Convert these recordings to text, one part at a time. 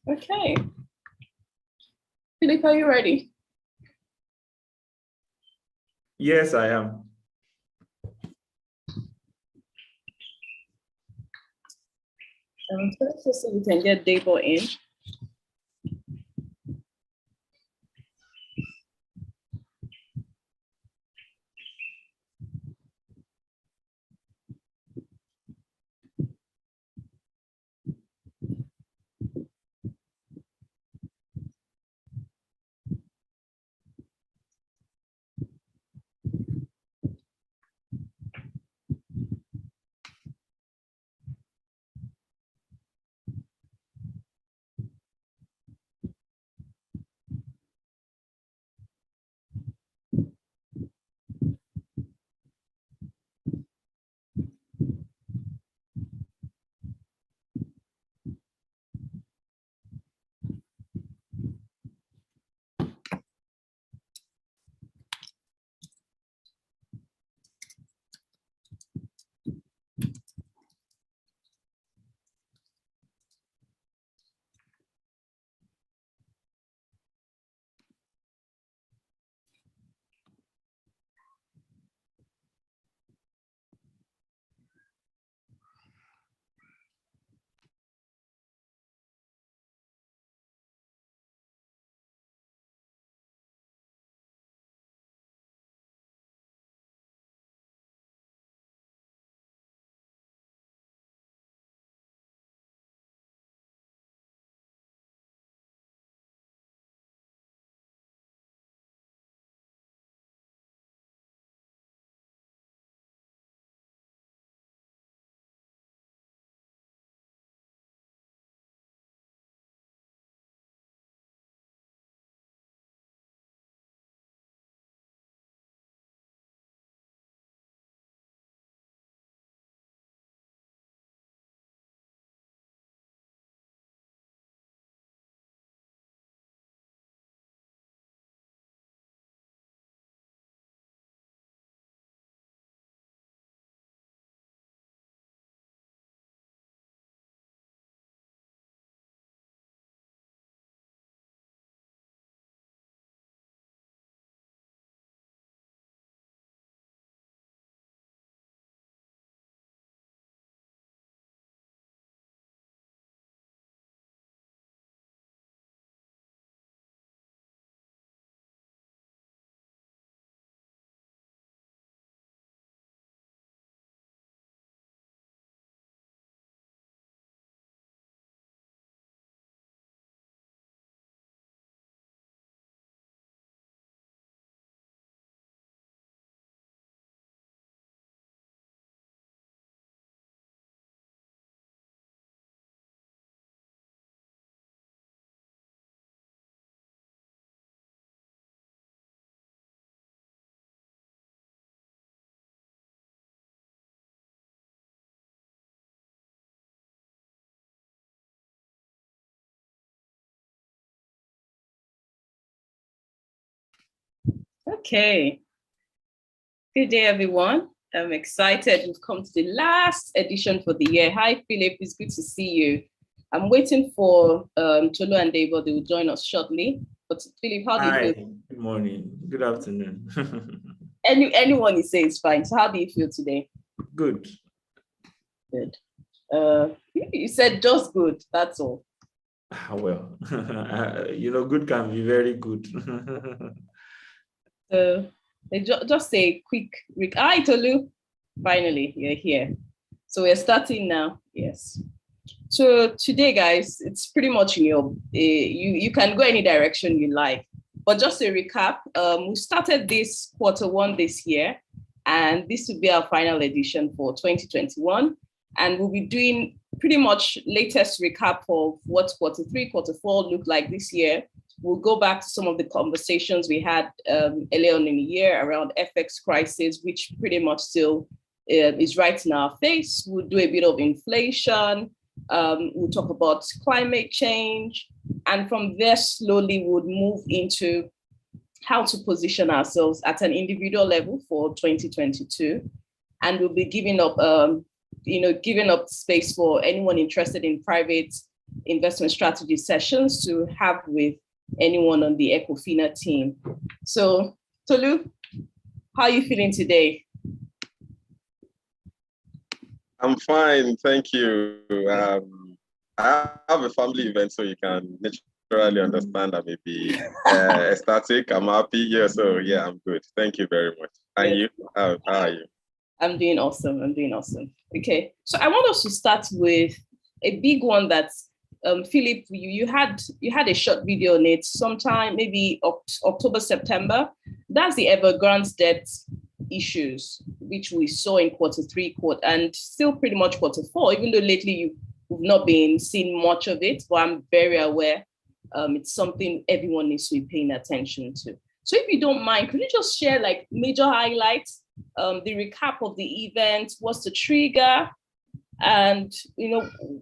Okay. Philip, are you ready? Yes, I am. So let's just see if we can get Debo in. Okay. Good day, everyone. I'm excited. We've come to the last edition for the year. Hi, Philip. It's good to see you. I'm waiting for Tolu and Debo. They will join us shortly. But Philip, how do you feel? Hi, good morning. Good afternoon. Anyone you say is fine. So how do you feel today? Good. Good. You said just good. That's all. Well, good can be very good. So just a quick hi, Tolu. Finally, you're here. So we're starting now. Yes. So today, guys, it's pretty much in your you can go any direction you like. But just a recap, we started this Q1 this year, and this will be our final edition for 2021. And we'll be doing pretty much latest recap of what Q3, Q4 looked like this year. We'll go back to some of the conversations we had earlier on in the year around FX crisis, which pretty much still is right in our face. We'll do a bit of inflation. We'll talk about climate change. And from there, slowly we'll move into how to position ourselves at an individual level for 2022. And we'll be giving up space for anyone interested in private investment strategy sessions to have with anyone on the Ecofinar team. So, Tolu, how are you feeling today? I'm fine, thank you. I have a family event, so you can naturally understand that maybe ecstatic. I'm happy. Yeah, so yeah, I'm good. Thank you very much. And you? How are you? I'm doing awesome. Okay, so I want us to start with a big one that Philip, you had a short video on it sometime, maybe October, September. That's the Evergrande debt issues, which we saw in Q3 and still pretty much Q4, even though lately we've not been seeing much of it, but I'm very aware it's something everyone needs to be paying attention to. So if you don't mind, could you just share like major highlights, the recap of the event, what's the trigger, and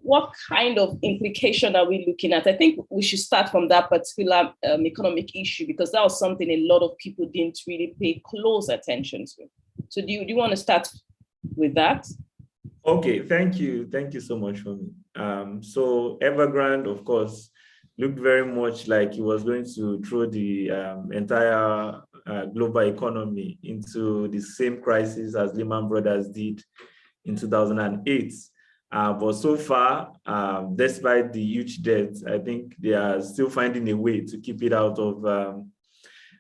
what kind of implication are we looking at? I think we should start from that particular economic issue, because that was something a lot of people didn't really pay close attention to. So do you want to start with that? Okay, thank you so much for me. So Evergrande, of course, looked very much like it was going to throw the entire global economy into the same crisis as Lehman Brothers did in 2008. But so far, despite the huge debt, I think they are still finding a way to keep it out of,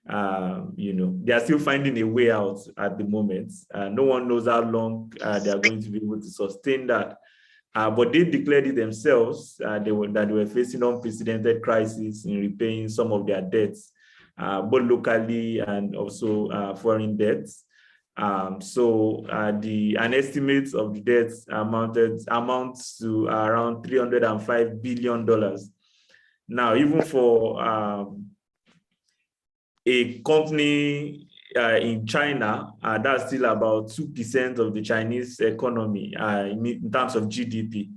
they are still finding a way out at the moment. No one knows how long they are going to be able to sustain that. But they declared it themselves that they were facing unprecedented crisis in repaying some of their debts, both locally and also foreign debts. So an estimate of the debts amounts to around $305 billion. Now, even for a company in China, that's still about 2% of the Chinese economy in terms of GDP.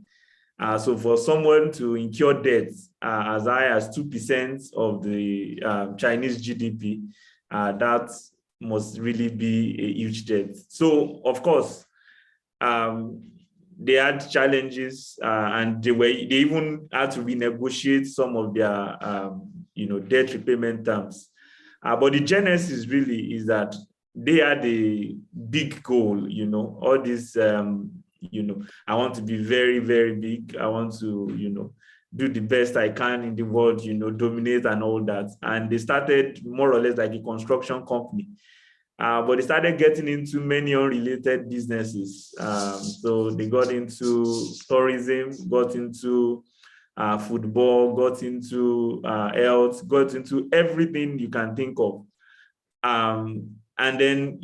So for someone to incur debts as high as 2% of the Chinese GDP, that must really be a huge debt. So of course, they had challenges, and they even had to renegotiate some of their debt repayment terms. But the genesis really is that they had a big goal, all this, I want to be very, very big. I want to, do the best I can in the world, dominate and all that. And they started more or less like a construction company. But they started getting into many unrelated businesses. So they got into tourism, got into football, got into health, got into everything you can think of. And then,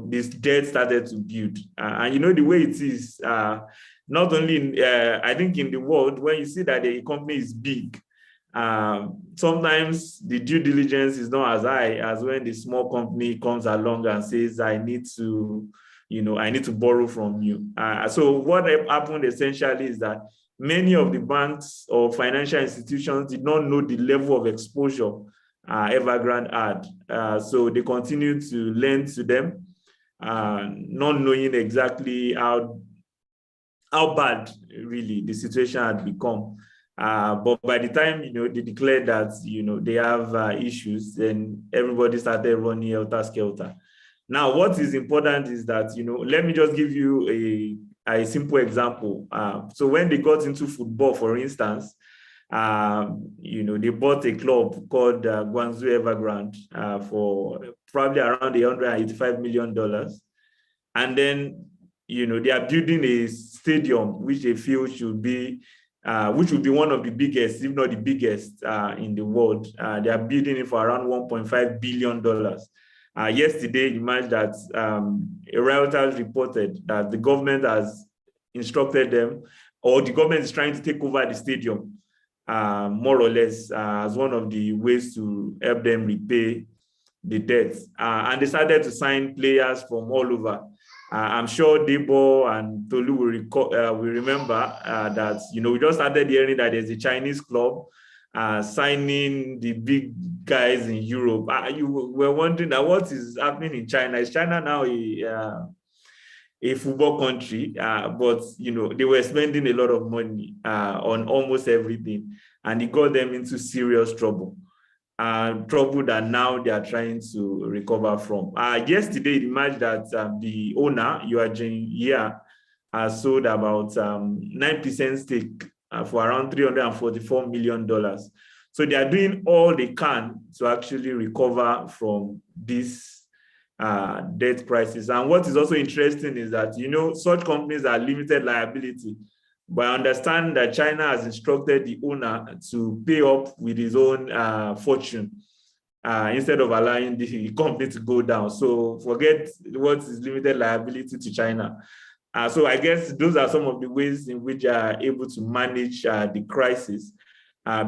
this debt started to build. And the way it is, not only I think in the world, when you see that a company is big, sometimes the due diligence is not as high as when the small company comes along and says, I need to borrow from you. So what happened essentially is that many of the banks or financial institutions did not know the level of exposure Evergrande had. So they continued to lend to them, not knowing exactly how bad really the situation had become. But by the time, they declared that, they have issues, then everybody started running helter-skelter. Now, what is important is that, let me just give you a simple example. So when they got into football, for instance, they bought a club called Guangzhou Evergrande for probably around $185 million. And then, they are building a stadium, which they feel should be which will be one of the biggest, if not the biggest, in the world. They are building it for around $1.5 billion. Yesterday, you imagine that Reuters reported that the government has instructed them, or the government is trying to take over the stadium, more or less, as one of the ways to help them repay the debts. And they started to sign players from all over. I'm sure Debo and Tolu will remember that, we just started hearing that there's a Chinese club signing the big guys in Europe. You were wondering that what is happening in China? Is China now a football country, but they were spending a lot of money on almost everything, and it got them into serious trouble. Trouble that now they are trying to recover from. Yesterday, it emerged that the owner, G.E.O, sold about 9% stake for around $344 million. So they are doing all they can to actually recover from this debt crisis. And what is also interesting is that, such companies are limited liability. But I understand that China has instructed the owner to pay up with his own fortune instead of allowing the company to go down. So forget what is limited liability to China. So I guess those are some of the ways in which they are able to manage the crisis.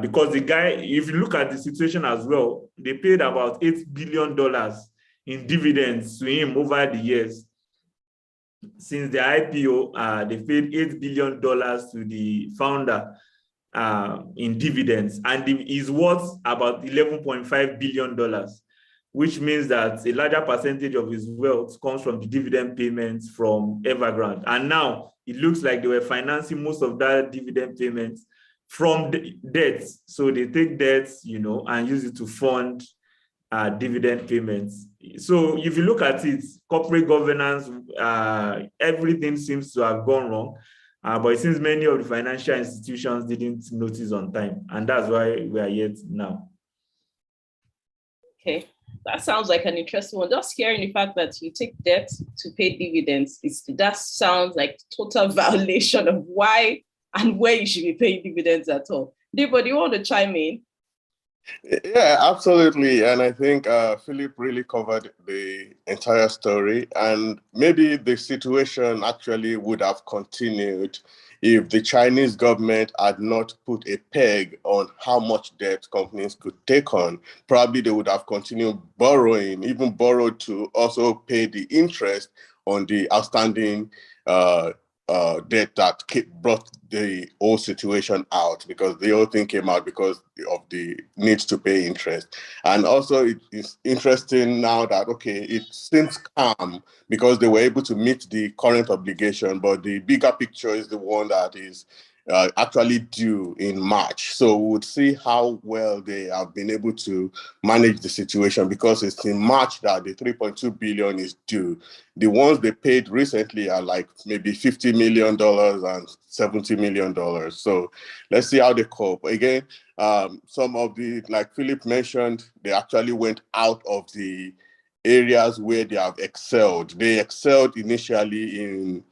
Because the guy, if you look at the situation as well, they paid about $8 billion in dividends to him over the years. Since the IPO, they paid $8 billion to the founder in dividends, and he's worth about $11.5 billion, which means that a larger percentage of his wealth comes from the dividend payments from Evergrande. And now it looks like they were financing most of that dividend payments from debts. So they take debts, and use it to fund dividend payments. So if you look at it, corporate governance, everything seems to have gone wrong. But it seems many of the financial institutions didn't notice on time. And that's why we are here now. Okay, that sounds like an interesting one. Just hearing the fact that you take debt to pay dividends, that sounds like total violation of why and where you should be paying dividends at all. Debo, do you want to chime in? Yeah, absolutely. And I think Philip really covered the entire story. And maybe the situation actually would have continued if the Chinese government had not put a peg on how much debt companies could take on. Probably they would have continued borrowing, even borrowed to also pay the interest on the outstanding debt that brought the whole situation out, because the whole thing came out because of the need to pay interest. And also it is interesting now that, okay, it seems calm because they were able to meet the current obligation, but the bigger picture is the one that is actually due in March. So we would see how well they have been able to manage the situation, because it's in March that the 3.2 billion is due. The ones they paid recently are like maybe $50 million and $70 million. So let's see how they cope. Again, some of the, like Philip mentioned, they actually went out of the areas where they have excelled. They excelled initially in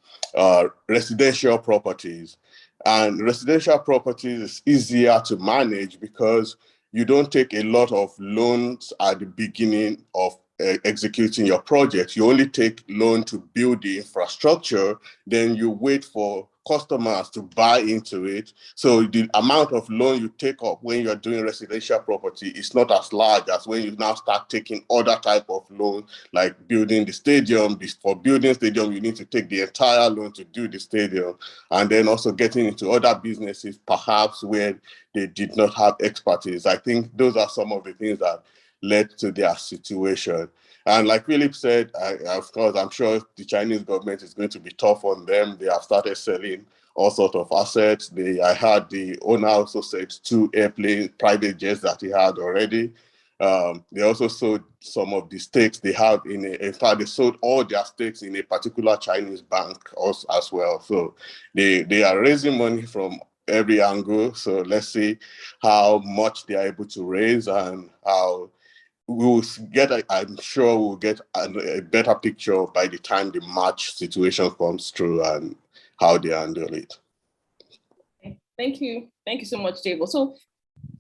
residential properties. And residential properties is easier to manage because you don't take a lot of loans at the beginning of executing your project. You only take loan to build the infrastructure, then you wait for customers to buy into it. So the amount of loan you take up when you're doing residential property is not as large as when you now start taking other type of loan, like building the stadium. For building stadium, you need to take the entire loan to do the stadium, and then also getting into other businesses, perhaps where they did not have expertise. I think those are some of the things that led to their situation. And like Philip said, of course, I'm sure the Chinese government is going to be tough on them. They have started selling all sorts of assets. I heard the owner also said 2 airplanes, private jets that he had already. They also sold some of the stakes they have in fact, they sold all their stakes in a particular Chinese bank also, as well. So they are raising money from every angle. So let's see how much they are able to raise and how we'll get, I'm sure we'll get a better picture by the time the March situation comes through and how they handle it. Thank you. Thank you so much, Debo. So,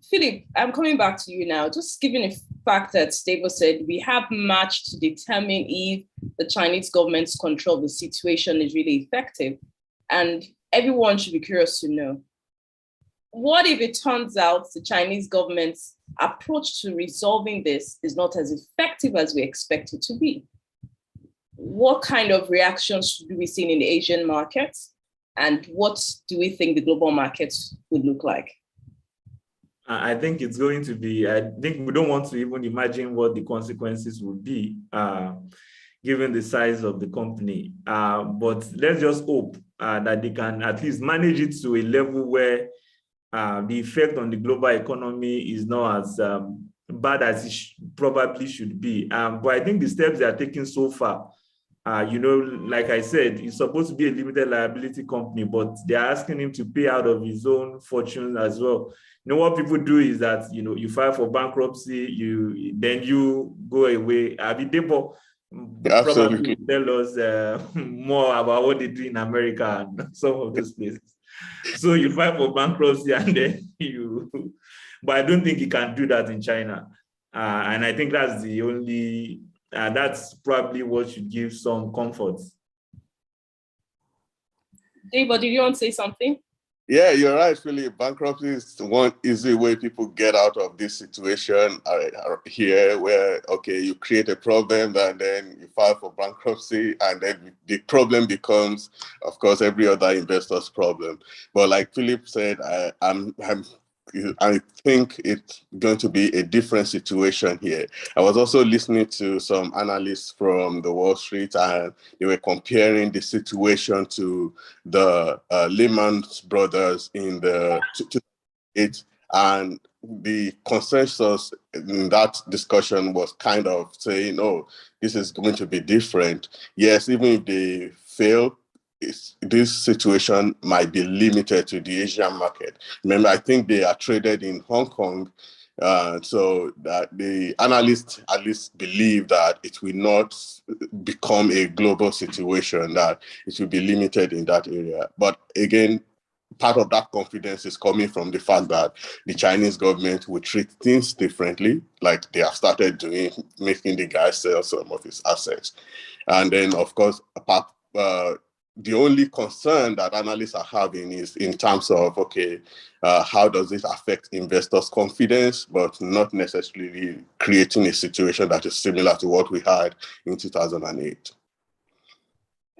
Philip, I'm coming back to you now. Just given the fact that Debo said we have March to determine if the Chinese government's control of the situation is really effective, and everyone should be curious to know, what if it turns out the Chinese government's approach to resolving this is not as effective as we expect it to be? What kind of reactions should we see in the Asian markets? And what do we think the global markets would look like? I think it's going to be, I think we don't want to even imagine what the consequences would be. given the size of the company. But let's just hope that they can at least manage it to a level where the effect on the global economy is not as bad as it probably should be. But I think the steps they are taking so far, like I said, it's supposed to be a limited liability company, but they're asking him to pay out of his own fortune as well. What people do is that, you file for bankruptcy, then you go away. Debo probably will tell us more about what they do in America and some of those places. So you file for bankruptcy and then but I don't think you can do that in China. And I think that's the only, that's probably what should give some comfort. Debo, did you want to say something? Yeah, you're right, Philip. Bankruptcy is one easy way people get out of this situation here where, okay, you create a problem and then you file for bankruptcy and then the problem becomes, of course, every other investor's problem. But like Philip said, I think it's going to be a different situation here. I was also listening to some analysts from the Wall Street, and they were comparing the situation to the Lehman Brothers in the 2008, and the consensus in that discussion was kind of saying, oh, this is going to be different. Yes, even if they fail, this situation might be limited to the Asian market. Remember, I think they are traded in Hong Kong, so that the analysts at least believe that it will not become a global situation, that it will be limited in that area. But again, part of that confidence is coming from the fact that the Chinese government will treat things differently, like they have started doing, making the guy sell some of his assets. And then, of course, the only concern that analysts are having is in terms of, okay, how does this affect investors' confidence, but not necessarily creating a situation that is similar to what we had in 2008.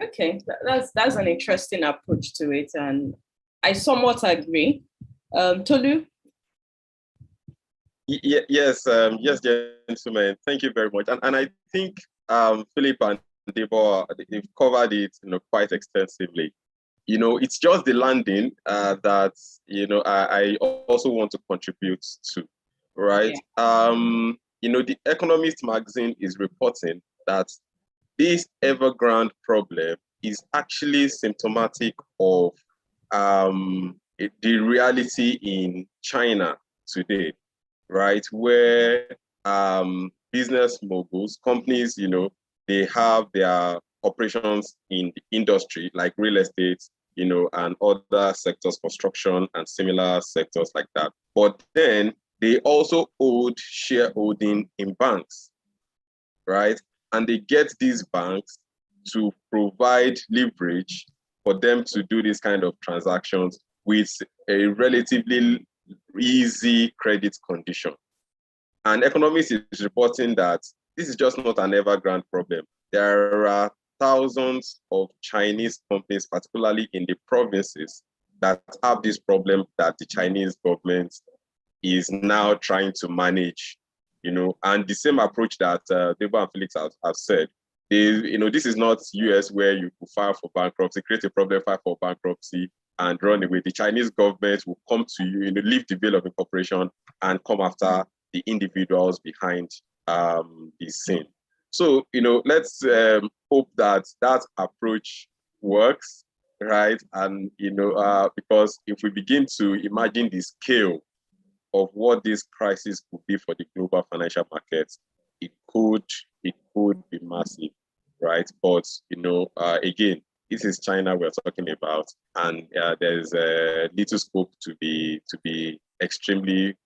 Okay, that's an interesting approach to it, and I somewhat agree. Tolu? Yes, gentlemen. Thank you very much. And I think Philip and Debo, they've covered it, quite extensively. It's just the landing that I also want to contribute to, right? Yeah. The Economist magazine is reporting that this Evergrande problem is actually symptomatic of the reality in China today, right? Where business moguls, companies, they have their operations in the industry, like real estate, and other sectors, construction and similar sectors like that. But then they also hold shareholding in banks, right? And they get these banks to provide leverage for them to do this kind of transactions with a relatively easy credit condition. And Economist is reporting that this is just not an Evergrande problem. There are thousands of Chinese companies, particularly in the provinces, that have this problem that the Chinese government is now trying to manage, and the same approach that Debo and Felix have said. This is not US where you could file for bankruptcy, create a problem, file for bankruptcy, and run away. The Chinese government will come to you, leave the bill of incorporation and come after the individuals behind the scene. So, let's hope that approach works, right? And, because if we begin to imagine the scale of what this crisis could be for the global financial markets, it could be massive, right? But, again, this is China we're talking about, and there's little scope to be extremely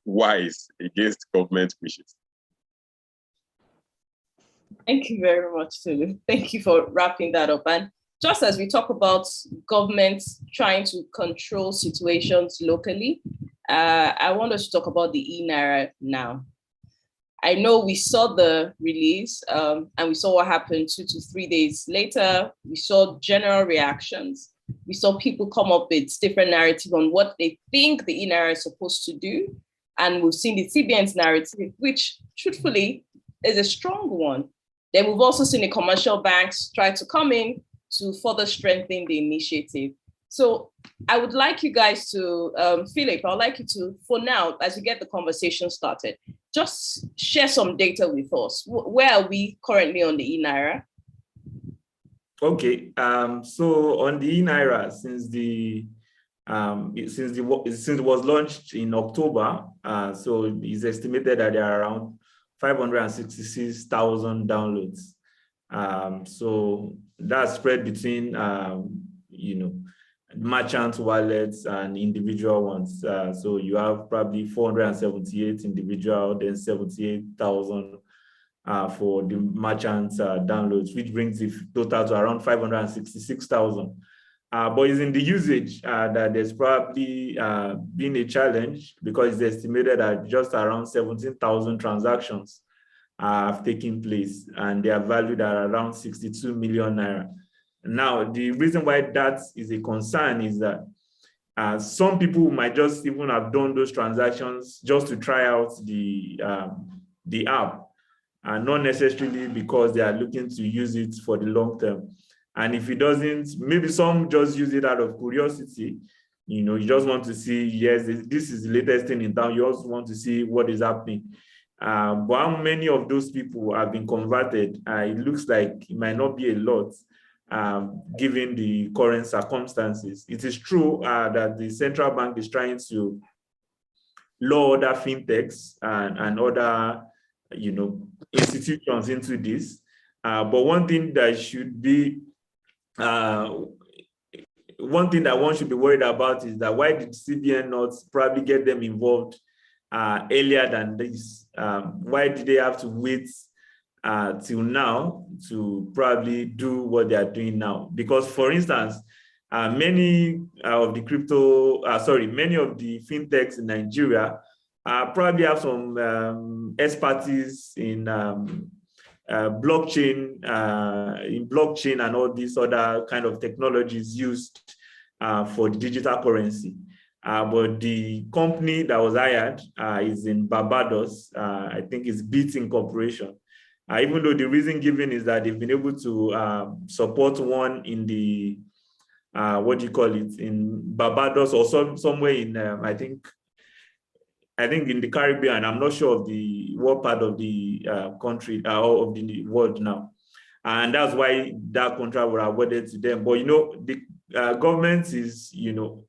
wise against government wishes. Thank you very much, Tolu. Thank you for wrapping that up. And just as we talk about governments trying to control situations locally, I want us to talk about the E-Naira now. I know we saw the release and we saw what happened 2 to 3 days later. We saw general reactions. We saw people come up with different narrative on what they think the E-Naira is supposed to do. And we've seen the CBN's narrative, which truthfully is a strong one. Then we've also seen the commercial banks try to come in to further strengthen the initiative. So I would like you guys to, Philip, I would like you to, for now, as we get the conversation started, just share some data with us. Where are we currently on the E-Naira? Okay, so on the E-Naira, since it was launched in October, so it's estimated that there are around 566,000 downloads. So that's spread between, merchant wallets and individual ones. So you have probably 478 individual, then 78,000 for the merchant downloads, which brings the total to around 566,000. But it's in the usage that there's probably been a challenge, because it's estimated that just around 17,000 transactions have taken place, and they are valued at around 62 million naira. Now, the reason why that is a concern is that some people might just even have done those transactions just to try out the app, and not necessarily because they are looking to use it for the long term. And if it doesn't, maybe some just use it out of curiosity. You just want to see, yes, this is the latest thing in town. You also want to see what is happening. But how many of those people have been converted? It looks like it might not be a lot, given the current circumstances. It is true that the central bank is trying to lure other fintechs and other, institutions into this. But one thing that should be, one thing that one should be worried about is that why did CBN not probably get them involved earlier than this? Why did they have to wait till now to probably do what they are doing now? Because, for instance, many of the fintechs in Nigeria probably have some expertise in blockchain and all these other kind of technologies used for the digital currency. But the company that was hired is in Barbados. I think it's BIT Incorporation. Even though the reason given is that they've been able to support one in the, in Barbados or somewhere in, I think in the Caribbean. I'm not sure of what part of the country or of the world now. And that's why that contract was awarded to them. But, the government is,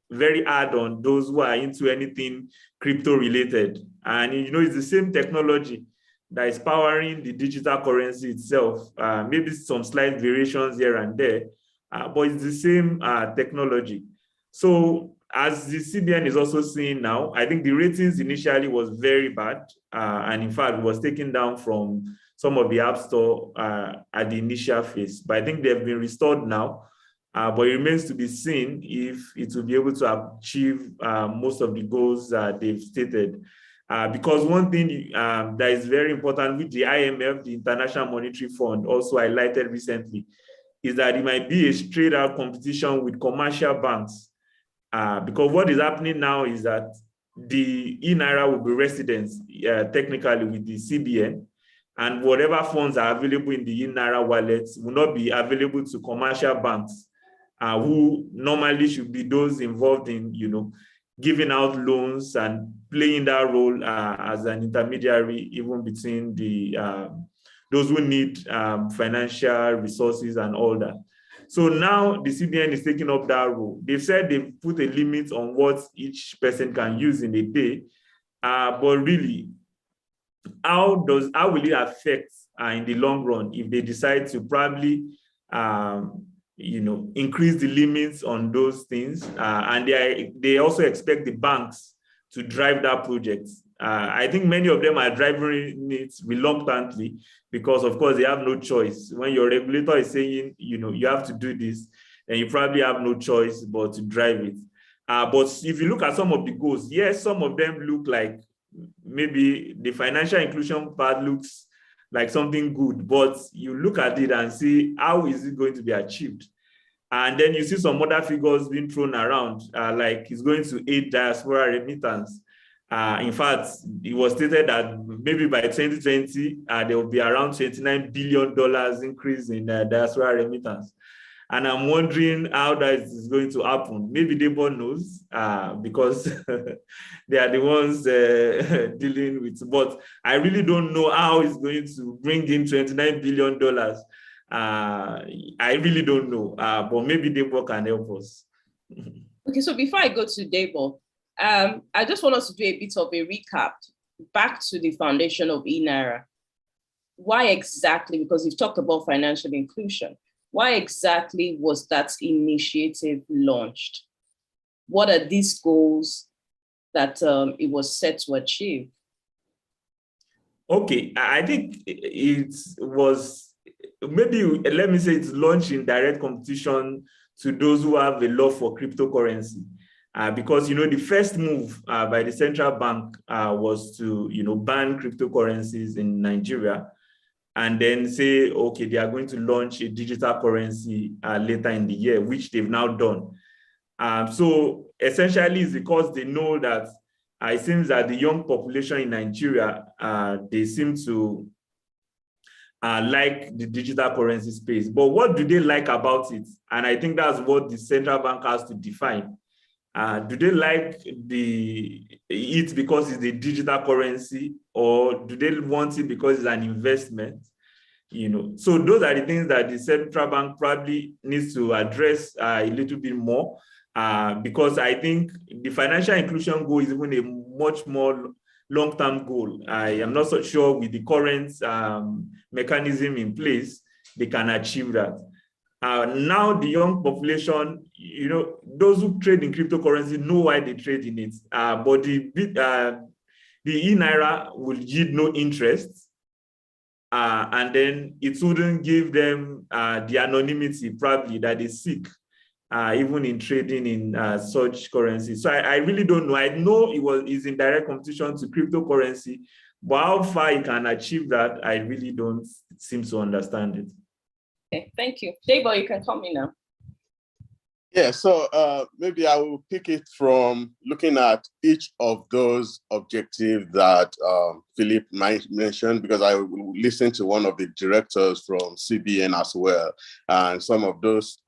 very hard on those who are into anything crypto related. And, it's the same technology that is powering the digital currency itself. Maybe some slight variations here and there, but it's the same technology. So as the CBN is also seeing now, I think the ratings initially was very bad. And in fact, was taken down from some of the App Store at the initial phase. But I think they've been restored now. But it remains to be seen if it will be able to achieve most of the goals they've stated. Because one thing that is very important with the IMF, the International Monetary Fund, also highlighted recently, is that it might be a straight out competition with commercial banks. Because what is happening now is that the E-Naira will be resident technically with the CBN, and whatever funds are available in the E-Naira wallets will not be available to commercial banks, who normally should be those involved in, giving out loans and playing that role as an intermediary, even between the those who need financial resources and all that. So now the CBN is taking up that role. They've said they've put a limit on what each person can use in a day, but really, how will it affect in the long run if they decide to probably increase the limits on those things, and they also expect the banks to drive that project. I think many of them are driving it reluctantly because, of course, they have no choice. When your regulator is saying, you have to do this, then you probably have no choice but to drive it. But if you look at some of the goals, yes, some of them look like maybe the financial inclusion part looks like something good, but you look at it and see how is it going to be achieved. And then you see some other figures being thrown around, like it's going to aid diaspora remittance. In fact, it was stated that maybe by 2020, there will be around $29 billion increase in diaspora remittance. And I'm wondering how that is going to happen. Maybe Debo knows because they are the ones dealing with, but I really don't know how it's going to bring in $29 billion. I really don't know, but maybe Debo can help us. Okay, so before I go to Debo, I just want us to do a bit of a recap back to the foundation of E-Naira. Why exactly, because you've talked about financial inclusion, why exactly was that initiative launched? What are these goals that it was set to achieve? Okay, I think it was, maybe let me say it's launched in direct competition to those who have a love for cryptocurrency. Because, the first move by the central bank was to, ban cryptocurrencies in Nigeria and then say, okay, they are going to launch a digital currency later in the year, which they've now done. So essentially it's because they know that it seems that the young population in Nigeria, they seem to like the digital currency space. But what do they like about it? And I think that's what the central bank has to define. Do they like it because it's a digital currency, or do they want it because it's an investment? So those are the things that the central bank probably needs to address a little bit more, because I think the financial inclusion goal is even a much more long-term goal. I am not so sure with the current mechanism in place, they can achieve that. Now the young population, those who trade in cryptocurrency know why they trade in it. But the E-Naira will yield no interest. And then it wouldn't give them the anonymity probably that they seek, even in trading in such currency. So I really don't know. I know it's in direct competition to cryptocurrency, but how far it can achieve that, I really don't seem to understand it. Okay, thank you. Debo, you can come in now. Yeah, so maybe I will pick it from looking at each of those objectives that Philip mentioned, because I listened to one of the directors from CBN as well, and some of those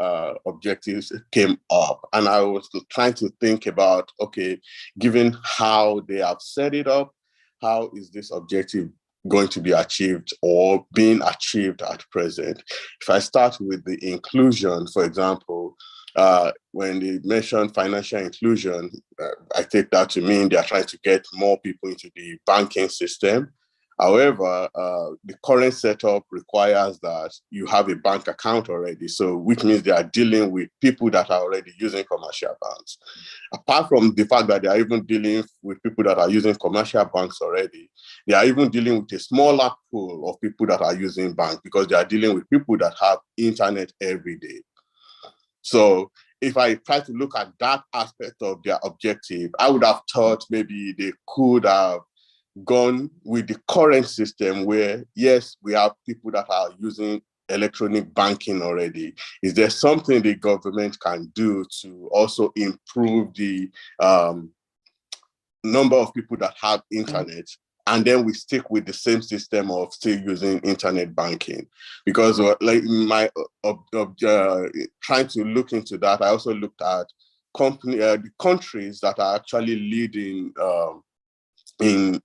objectives came up. And I was trying to think about, okay, given how they have set it up, how is this objective going to be achieved or being achieved at present? If I start with the inclusion, for example, when they mention financial inclusion, I take that to mean they are trying to get more people into the banking system. However, the current setup requires that you have a bank account already, so which means they are dealing with people that are already using commercial banks. Apart from the fact that they are even dealing with people that are using commercial banks already, they are even dealing with a smaller pool of people that are using banks, because they are dealing with people that have internet every day. So if I try to look at that aspect of their objective, I would have thought maybe they could have gone with the current system where, yes, we have people that are using electronic banking already. Is there something the government can do to also improve the number of people that have internet? And then we stick with the same system of still using internet banking. Because like my trying to look into that, I also looked at the countries that are actually leading in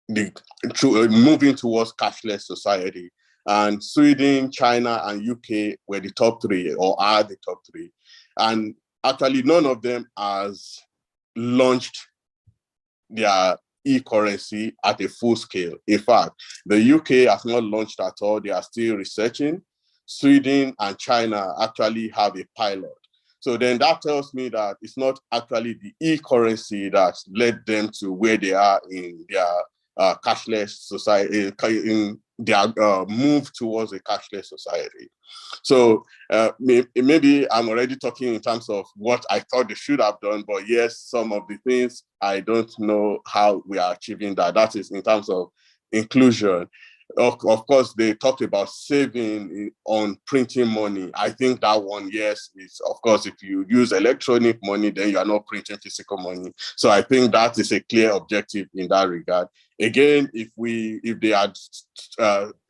moving towards cashless society. And Sweden, China, and UK were the top three, or are the top three. And actually none of them has launched their e-currency at a full scale. In fact, the UK has not launched at all. They are still researching. Sweden and China actually have a pilot. So then that tells me that it's not actually the e-currency that led them to where they are in their cashless society, in their move towards a cashless society. So maybe I'm already talking in terms of what I thought they should have done, but yes, some of the things I don't know how we are achieving that. That is in terms of inclusion. Of course, they talked about saving on printing money. I think that one, yes, is, of course, if you use electronic money, then you are not printing physical money. So I think that is a clear objective in that regard. Again, if they had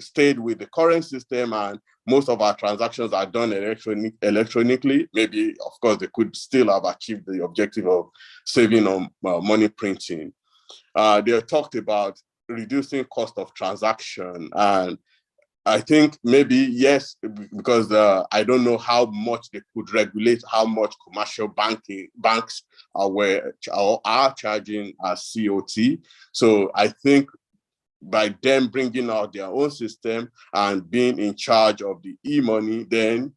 stayed with the current system and most of our transactions are done electronically, maybe, of course, they could still have achieved the objective of saving on money printing. They talked about reducing cost of transaction, and I think maybe yes, because I don't know how much they could regulate how much commercial banks are charging as COT. So I think by them bringing out their own system and being in charge of the e-money, then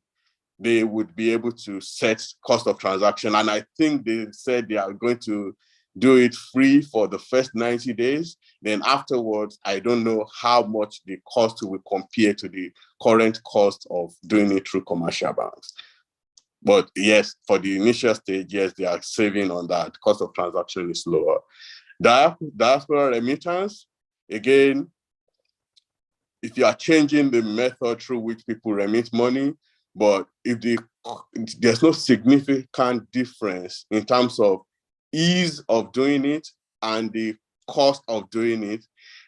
they would be able to set cost of transaction. And I think they said they are going to do it free for the first 90 days. Then afterwards, I don't know how much the cost will compare to the current cost of doing it through commercial banks. But yes, for the initial stage, yes, they are saving on that. Cost of transaction is lower. Diaspora remittance, again, if you are changing the method through which people remit money, but if there's no significant difference in terms of ease of doing it and the cost of doing it,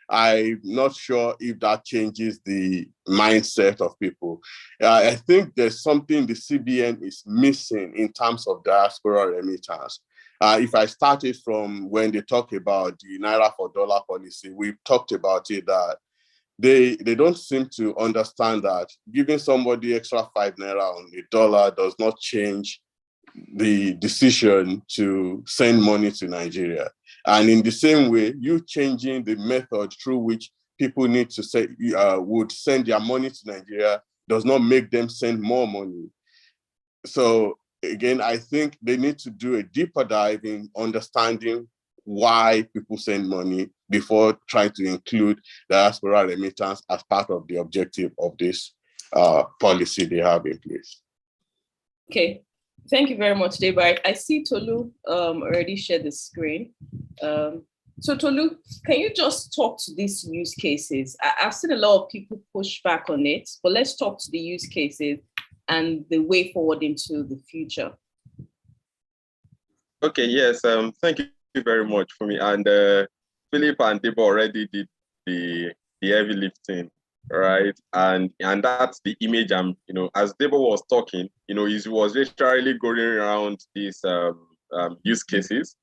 I'm not sure if that changes the mindset of people. I think there's something the CBN is missing in terms of diaspora remittance. If I started from when they talk about the Naira for dollar policy, we've talked about it, that they don't seem to understand that giving somebody extra 5 Naira on the dollar does not change the decision to send money to Nigeria. And in the same way, you changing the method through which people need to say would send their money to Nigeria does not make them send more money. So again, I think they need to do a deeper dive in understanding why people send money before trying to include diaspora remittance as part of the objective of this policy they have in place. Okay, thank you very much, Debo. I see Tolu already shared the screen. So Tolu, can you just talk to these use cases? I've seen a lot of people push back on it, but let's talk to the use cases and the way forward into the future. Okay, yes, thank you very much for me. And Philip and Debo already did the heavy lifting, right? And that's the image I'm, as Debo was talking, he was literally going around these use cases.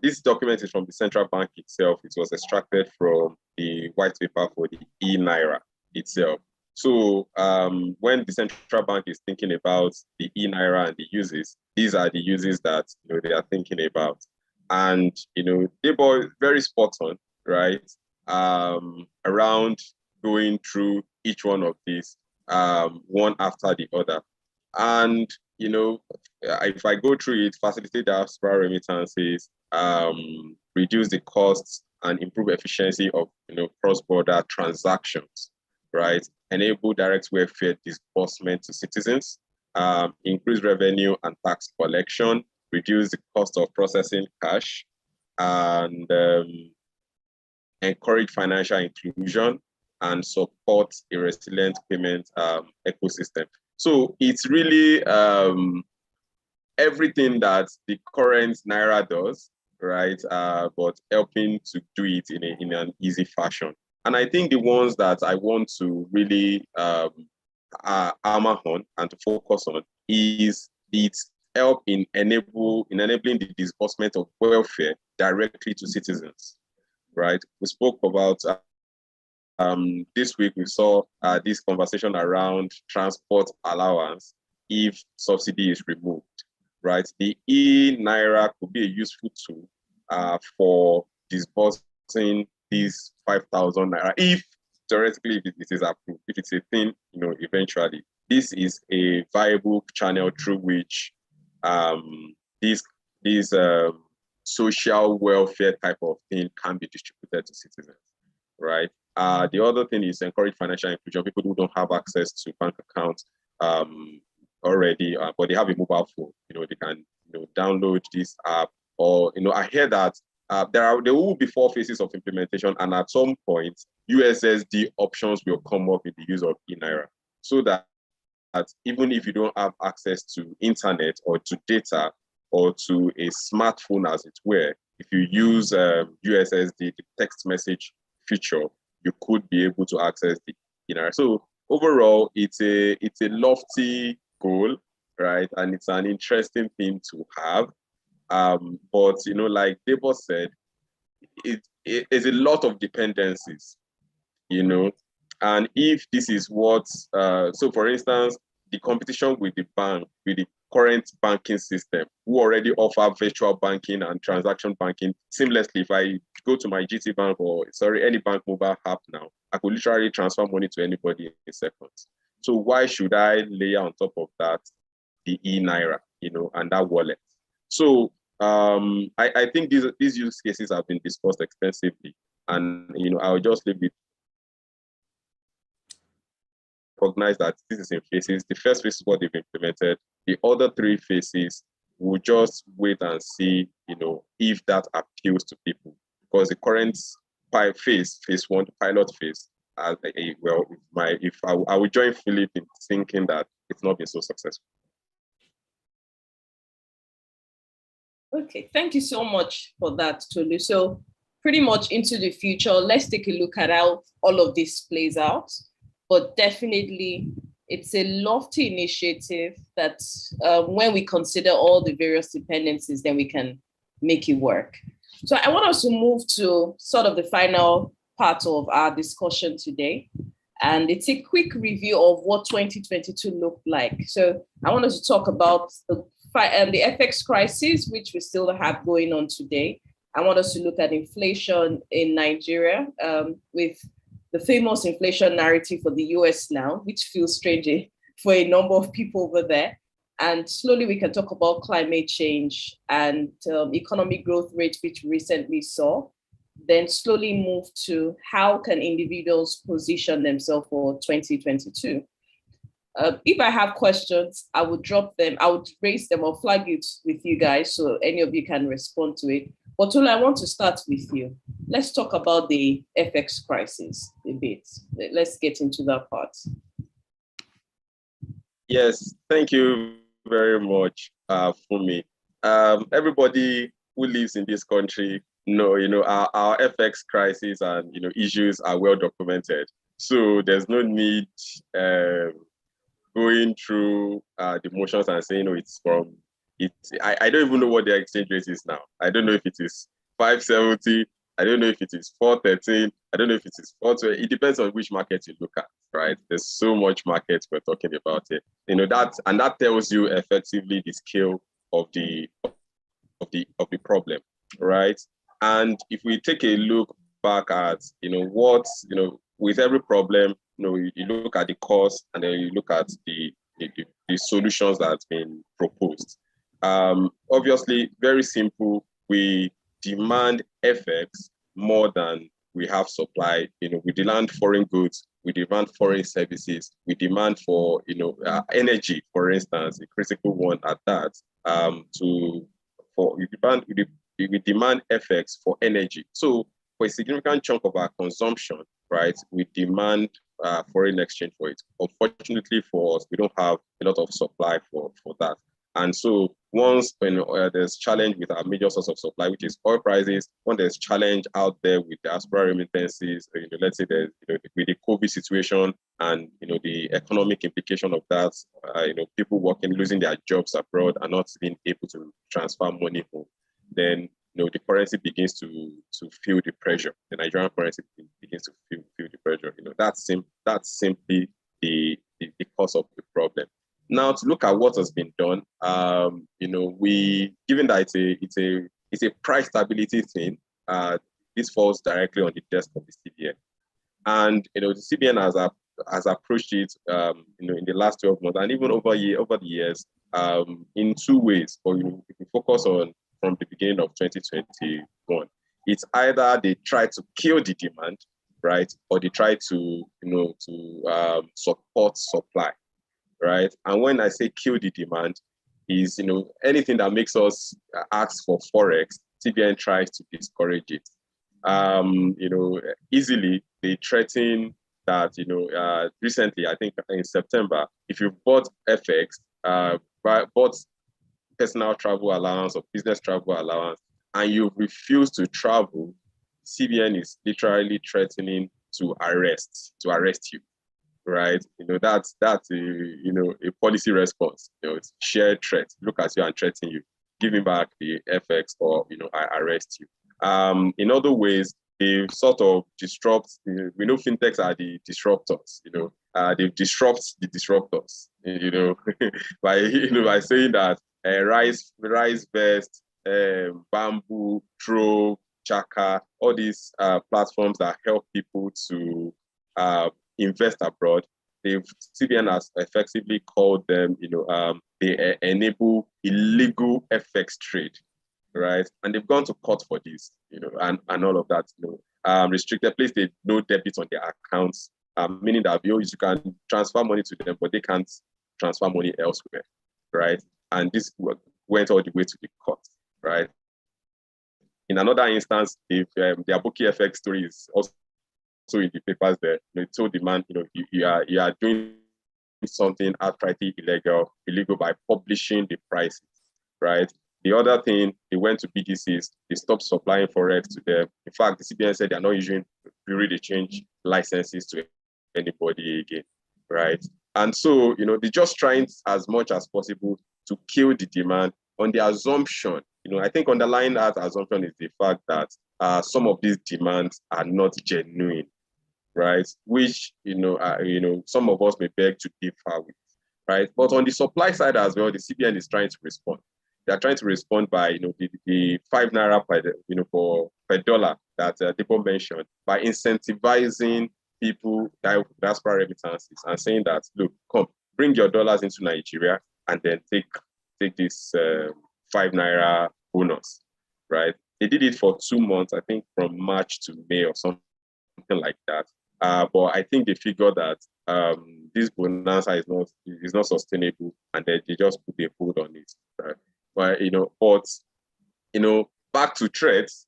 This document is from the central bank itself. It was extracted from the white paper for the E-Naira itself. So when the central bank is thinking about the E-Naira and the uses, these are the uses that they are thinking about. And Debo is very spot on, right? Around going through each one of these, one after the other. And if I go through it, facilitate diaspora remittances, reduce the costs and improve efficiency of cross-border transactions, right? Enable direct welfare disbursement to citizens, increase revenue and tax collection, reduce the cost of processing cash, and encourage financial inclusion and support a resilient payment ecosystem. So it's really everything that the current Naira does, right? But helping to do it in an easy fashion. And I think the ones that I want to really hammer on and to focus on is its help in enabling the disbursement of welfare directly to citizens, right? We spoke about this week, we saw this conversation around transport allowance if subsidy is removed, right? The E-Naira could be a useful tool for disbursing these 5,000 Naira, if theoretically it is approved, if it's a thing, eventually. This is a viable channel through which these social welfare type of thing can be distributed to citizens, right? The other thing is encourage financial inclusion. People who don't have access to bank accounts already, but they have a mobile phone. They can download this app, or I hear that there will be 4 phases of implementation, and at some point, USSD options will come up in the use of E-Naira, so that even if you don't have access to internet or to data or to a smartphone, as it were, if you use USSD, the text message feature, you could be able to access the E-Naira. So overall, it's a lofty goal, right? And it's an interesting thing to have. But like Debo said, it is a lot of dependencies, and if this is what, so for instance, the competition with the bank, with the current banking system, who already offer virtual banking and transaction banking seamlessly. If I go to my GT Bank or any bank mobile app now, I could literally transfer money to anybody in seconds. So why should I layer on top of that the E-Naira, and that wallet? So I think these use cases have been discussed extensively, and I'll just leave it. Recognize that this is in phases. The first phase is what they've implemented. The other 3 phases, we'll just wait and see, if that appeals to people, because the current phase 1, the pilot phase, I would join Philip in thinking that it's not been so successful. Okay, thank you so much for that, Tolu. So pretty much into the future, let's take a look at how all of this plays out. But definitely, it's a lofty initiative that when we consider all the various dependencies, then we can make it work. So I want us to move to sort of the final part of our discussion today. And it's a quick review of what 2022 looked like. So I want us to talk about the FX crisis, which we still have going on today. I want us to look at inflation in Nigeria with the famous inflation narrative for the US now, which feels strange for a number of people over there. And slowly we can talk about climate change and economic growth rates, which we recently saw. Then slowly move to how can individuals position themselves for 2022. If I have questions, I would drop them, I would raise them or flag it with you guys so any of you can respond to it. But Tolu, I want to start with you. Let's talk about the FX crisis a bit. Let's get into that part. Yes, thank you very much, Fumi. Everybody who lives in this country our FX crisis and issues are well documented. So there's no need going through the motions and saying, I don't even know what the exchange rate is now. I don't know if it is 570. I don't know if it is 413. I don't know if it is 420. It depends on which market you look at, right? There's so much market we're talking about it. That tells you effectively the scale of the problem, right? And if we take a look back at with every problem, you look at the cause and then you look at the solutions that's been proposed. Obviously, very simple. We demand FX more than we have supply. We demand foreign goods, we demand foreign services, we demand for energy, for instance, a critical one at that. We demand FX for energy. So for a significant chunk of our consumption, right, we demand foreign exchange for it. Unfortunately for us, we don't have a lot of supply for that. And so once there's challenge with our major source of supply, which is oil prices, when there's challenge out there with diaspora remittances, let's say there's with the COVID situation and the economic implication of that, people losing their jobs abroad and not being able to transfer money home, then the currency begins to feel the pressure. The Nigerian currency begins to feel the pressure. That's simply the cause of the problem. Now, to look at what has been done, given that it's a price stability thing, this falls directly on the desk of the CBN, and the CBN has approached it, in the last 12 months and even over the years, in 2 ways. But if we focus on from the beginning of 2021, it's either they try to kill the demand, right, or they try to support supply. Right. And when I say kill the demand, is anything that makes us ask for forex CBN tries to discourage it. Easily they threaten that, recently, I think in September, if you bought FX, bought personal travel allowance or business travel allowance, and you refuse to travel, CBN is literally threatening to arrest you, right? That's a policy response. It's shared threat. Look at you and threaten you. Give me back the FX, or I arrest you. In other ways, they sort of disrupt. We know fintechs are the disruptors. They disrupt the disruptors. by saying that Rice Vest, Bamboo, Trove, Chaka, all these platforms that help people to invest abroad. CBN has effectively called them, they enable illegal FX trade, right? And they've gone to court for this, and all of that. Restricted place, they no debit on their accounts, meaning that you can transfer money to them, but they can't transfer money elsewhere, right? And this went all the way to the court, right? In another instance, if their bookie FX story is also in the papers there, they told the man, you are doing something outrightly illegal by publishing the prices, right? The other thing, they went to BDCs, they stopped supplying Forex to them. In fact, the CBN said they're not issuing bureau de change licenses to anybody again, right? And so, they're just trying as much as possible to kill the demand on the assumption. I think underlying that assumption is the fact that some of these demands are not genuine, right? Which, some of us may beg to differ with, right? But on the supply side as well, the CBN is trying to respond. They are trying to respond by, the 5 naira per dollar that Debo mentioned, by incentivizing people diaspora remittances and saying that, look, come, bring your dollars into Nigeria and then take this 5 naira bonus, right? They did it for 2 months, I think from March to May or something like that. But I think they figured that this bonanza is not sustainable, and then they just put a hold on it, right? But back to threats,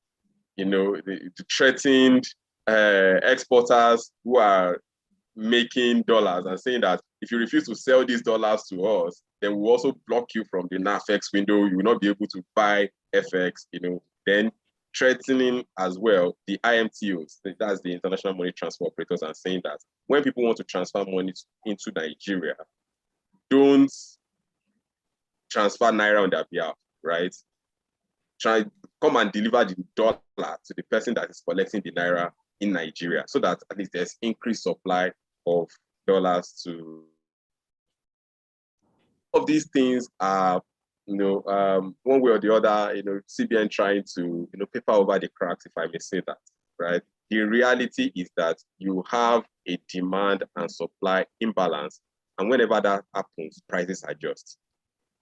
the threatened exporters who are making dollars and saying that if you refuse to sell these dollars to us, then we'll also block you from the NAFX window. You will not be able to buy FX, then threatening as well the IMTOs, that's the International Money Transfer Operators, and saying that when people want to transfer money into Nigeria, don't transfer Naira on their behalf, right? Come and deliver the dollar to the person that is collecting the Naira in Nigeria, so that at least there's increased supply of dollars to. All of these things are, one way or the other, CBN trying to, paper over the cracks, if I may say that, right? The reality is that you have a demand and supply imbalance, and whenever that happens, prices adjust,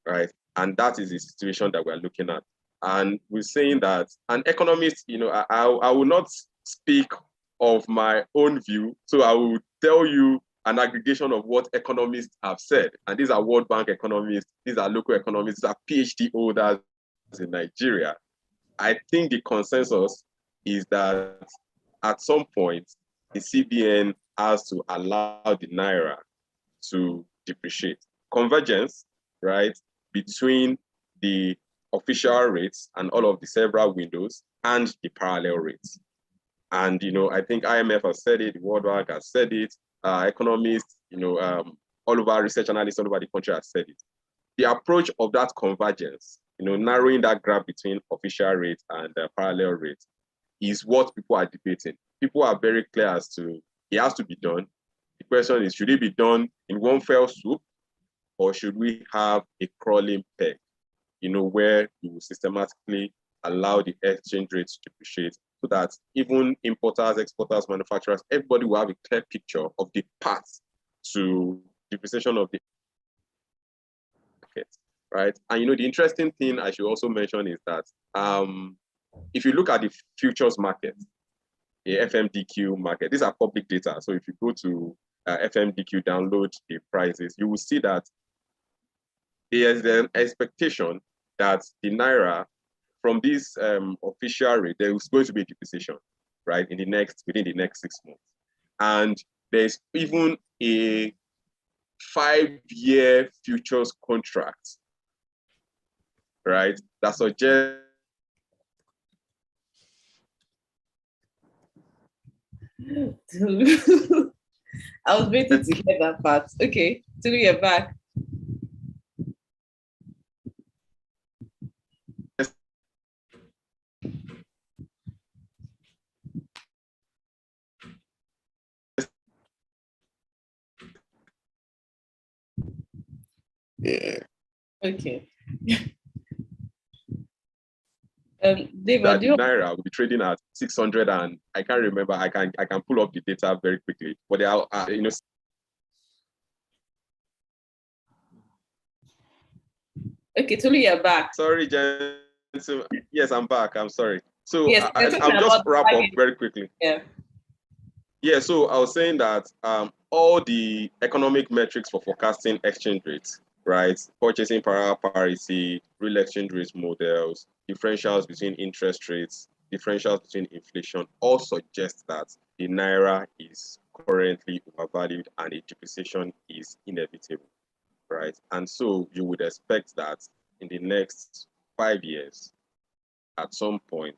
right? And that is the situation that we're looking at. And we're saying that an economist, I will not speak of my own view, so I will tell you an aggregation of what economists have said. And these are World Bank economists, these are local economists, these are PhD holders in Nigeria. I think the consensus is that at some point, the CBN has to allow the Naira to depreciate. Convergence, right, between the official rates and all of the several windows and the parallel rates. And, I think IMF has said it, the World Bank has said it, economists, all over research analysts all over the country have said it. The approach of that convergence, narrowing that gap between official rate and parallel rate is what people are debating. People are very clear as to it has to be done. The question is, should it be done in one fell swoop, or should we have a crawling peg, where you will systematically allow the exchange rate to depreciate, so that even importers, exporters, manufacturers, everybody will have a clear picture of the path to depreciation of the market, right? And the interesting thing I should also mention is that if you look at the futures market, the FMDQ market, these are public data. So if you go to FMDQ, download the prices, you will see that there is an expectation that the Naira from this official rate, there is going to be a depreciation, right, within the next 6 months. And there's even a 5-year futures contract, right, that suggests I was waiting to hear that part. Okay, Tolu, you're back. Yeah. Okay. Debo, that the Naira will be trading at 600, and I can't remember. I can pull up the data very quickly, but they are Okay, Tolu, you're back. Sorry, gentlemen. Yes, I'm back. I'm sorry. So yes, I'll just wrap up very quickly. Yeah. Yeah. So I was saying that all the economic metrics for forecasting exchange rates, right? Purchasing power parity, real exchange rate models, differentials between interest rates, differentials between inflation, all suggest that the Naira is currently overvalued and a depreciation is inevitable, right? And so you would expect that in the next 5 years, at some point,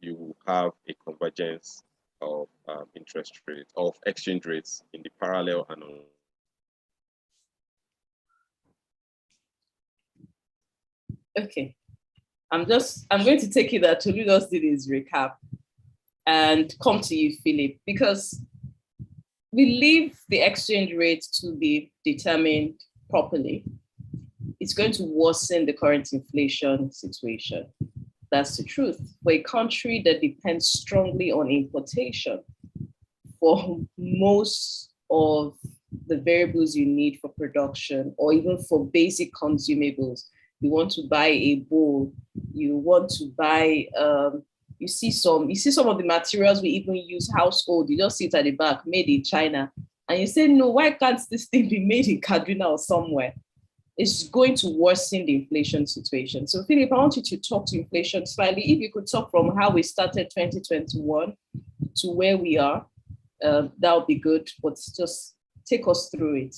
you will have a convergence of interest rates, of exchange rates in the parallel and on. Okay. I'm going to take it that Tolu just did his recap and come to you, Philip, because we leave the exchange rate to be determined properly. It's going to worsen the current inflation situation. That's the truth. For a country that depends strongly on importation for most of the variables you need for production, or even for basic consumables, you want to buy a bowl, you want to buy, you see some of the materials we even use household, you just see it at the back, made in China. And you say, no, why can't this thing be made in Kaduna or somewhere? It's going to worsen the inflation situation. So Philip, I want you to talk to inflation slightly. If you could talk from how we started 2021 to where we are, that would be good, but just take us through it.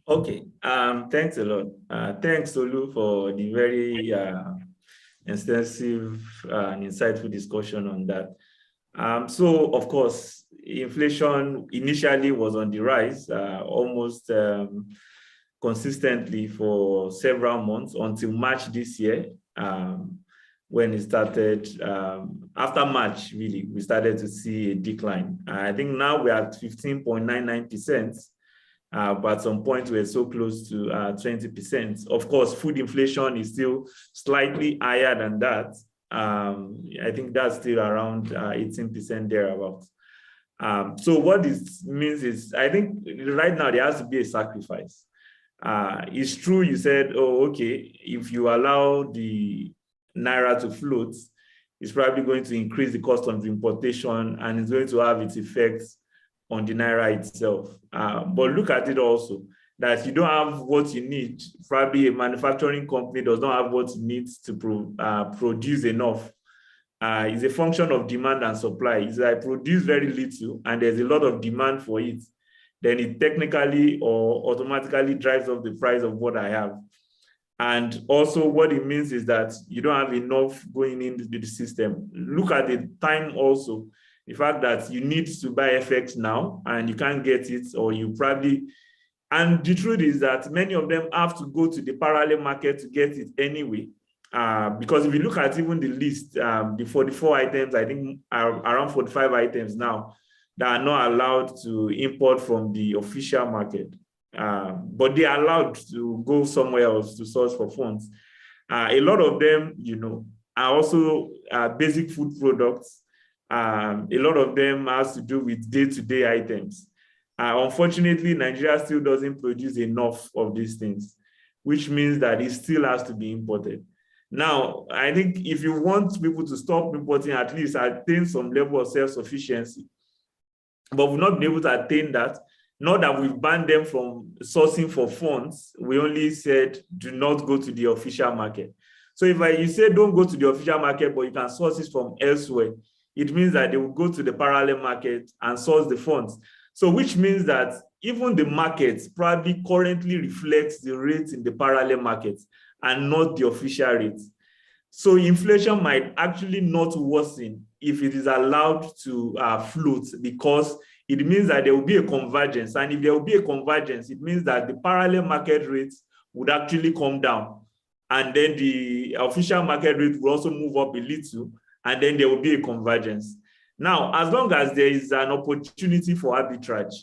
Okay, thanks a lot. Thanks, Tolu, for the very extensive and insightful discussion on that. So, of course, inflation initially was on the rise, almost consistently for several months until March this year, when it started. After March, really, we started to see a decline. I think now we're at 15.99%. But at some point we're so close to 20%. Of course, food inflation is still slightly higher than that. I think that's still around 18% thereabouts. So what this means is, I think right now there has to be a sacrifice. It's true you said, oh, okay, if you allow the Naira to float, it's probably going to increase the cost of importation and it's going to have its effects on the Naira itself. But look at it also, that you don't have what you need. Probably a manufacturing company does not have what it needs to produce enough. It's a function of demand and supply. It's like I produce very little and there's a lot of demand for it, then it technically or automatically drives up the price of what I have. And also what it means is that you don't have enough going into the system. Look at the time also. The fact that you need to buy FX now and you can't get it, or you probably, and the truth is that many of them have to go to the parallel market to get it anyway. Because if you look at even the list, the 44 items, I think are around 45 items now that are not allowed to import from the official market. But they are allowed to go somewhere else to source for funds. A lot of them, are also basic food products. A lot of them has to do with day-to-day items. Unfortunately, Nigeria still doesn't produce enough of these things, which means that it still has to be imported. Now, I think if you want people to stop importing, at least attain some level of self-sufficiency, but we've not been able to attain that. Not that we've banned them from sourcing for funds. We only said, do not go to the official market. So if you say don't go to the official market, but you can source it from elsewhere, it means that they will go to the parallel market and source the funds. So which means that even the market probably currently reflects the rate in the parallel market and not the official rate. So inflation might actually not worsen if it is allowed to float, because it means that there will be a convergence. And if there will be a convergence, it means that the parallel market rates would actually come down. And then the official market rate will also move up a little, and then there will be a convergence. Now, as long as there is an opportunity for arbitrage,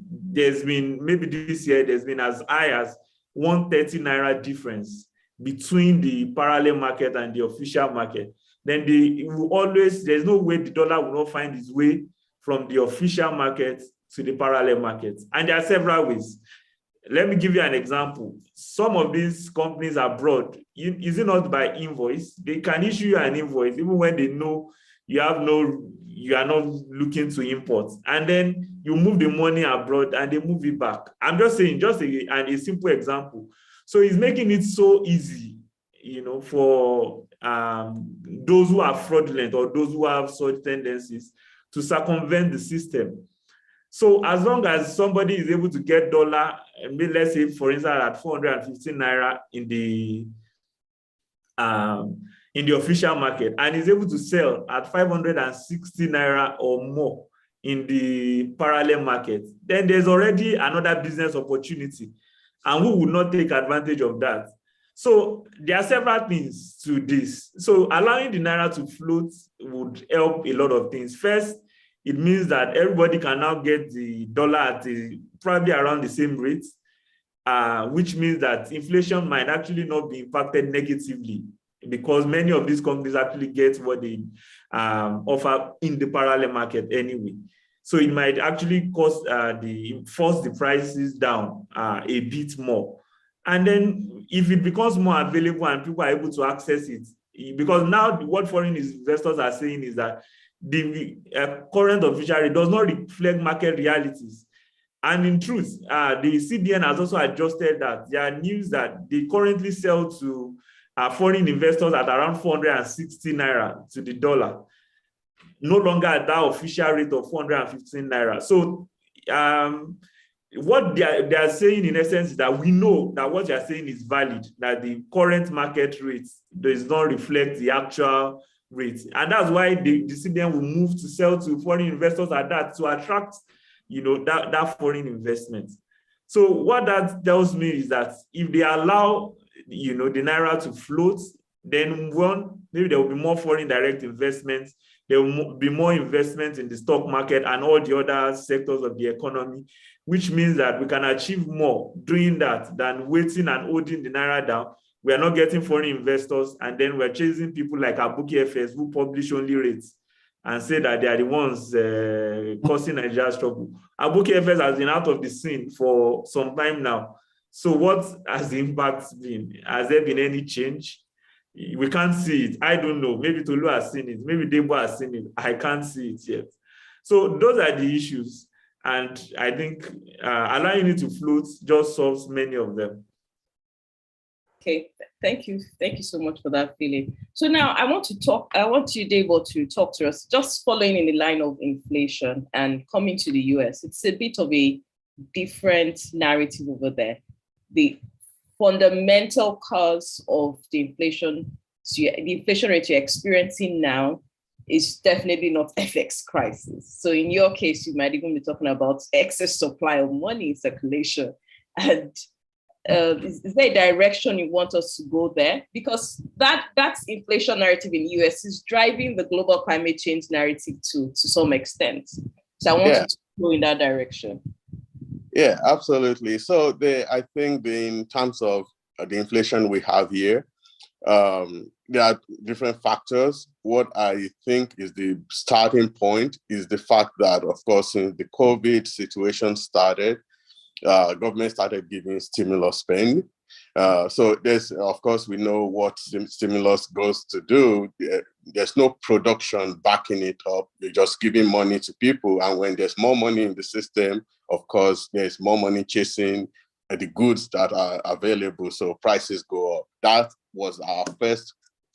there's been, maybe this year, there's been as high as 130 Naira difference between the parallel market and the official market. Then there's no way the dollar will not find its way from the official market to the parallel market. And there are several ways. Let me give you an example. Some of these companies abroad, is it not by invoice? They can issue you an invoice even when they know you are not looking to import. And then you move the money abroad and they move it back. I'm just saying, a simple example. So it's making it so easy, for those who are fraudulent or those who have such tendencies to circumvent the system. So as long as somebody is able to get dollar, let's say, for instance, at 415 Naira in the official market, and is able to sell at 560 Naira or more in the parallel market, then there's already another business opportunity. And who would not take advantage of that? So there are several things to this. So allowing the Naira to float would help a lot of things. First, it means that everybody can now get the dollar at probably around the same rate, which means that inflation might actually not be impacted negatively, because many of these companies actually get what they offer in the parallel market anyway. So it might actually force the prices down a bit more. And then if it becomes more available and people are able to access it, because now what foreign investors are saying is that the current official rate does not reflect market realities. And in truth, the CBN has also adjusted that. There are news that they currently sell to foreign investors at around 460 Naira to the dollar, no longer at that official rate of 415 Naira. So what they are saying in essence is that we know that what they are saying is valid, that the current market rate does not reflect the actual rate. And that's why the CBN will move to sell to foreign investors at that, to attract that foreign investment. So what that tells me is that if they allow the Naira to float, then maybe there will be more foreign direct investments. There will be more investment in the stock market and all the other sectors of the economy, which means that we can achieve more doing that than waiting and holding the Naira down. We are not getting foreign investors, and then we're chasing people like Aboki FS who publish only rates and say that they are the ones causing Nigeria's trouble. Aboki FS has been out of the scene for some time now. So what has the impact been? Has there been any change? We can't see it. I don't know. Maybe Tolu has seen it. Maybe Debo has seen it. I can't see it yet. So those are the issues. And I think allowing it to float just solves many of them. Okay, thank you. Thank you so much for that, Philip. So now I want you, Debo, to talk to us, just following in the line of inflation and coming to the US. It's a bit of a different narrative over there. The fundamental cause of the inflation rate you're experiencing now is definitely not FX crisis. So in your case, you might even be talking about excess supply of money in circulation. And is there a direction you want us to go there? Because that's inflation narrative in the US is driving the global climate change narrative to some extent. So I want you to go in that direction. Yeah, absolutely. So I think in terms of the inflation we have here, there are different factors. What I think is the starting point is the fact that, of course, since the COVID situation started, government started giving stimulus spend. So there's, of course, we know what stimulus goes to do. There's no production backing it up. You're just giving money to people. And when there's more money in the system, of course, there's more money chasing the goods that are available. So prices go up. That was our first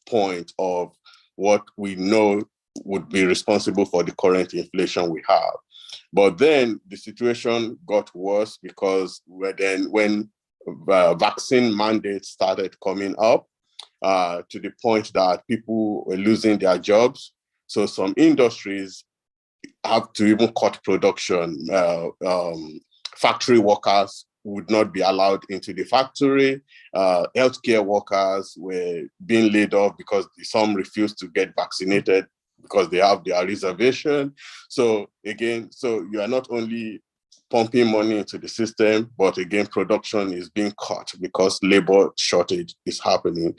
point of what we know would be responsible for the current inflation we have. But then the situation got worse because when vaccine mandates started coming up, to the point that people were losing their jobs. So some industries have to even cut production. Factory workers would not be allowed into the factory. Healthcare workers were being laid off because some refused to get vaccinated because they have their reservation. So again, you are not only pumping money into the system, but again, production is being cut because labor shortage is happening.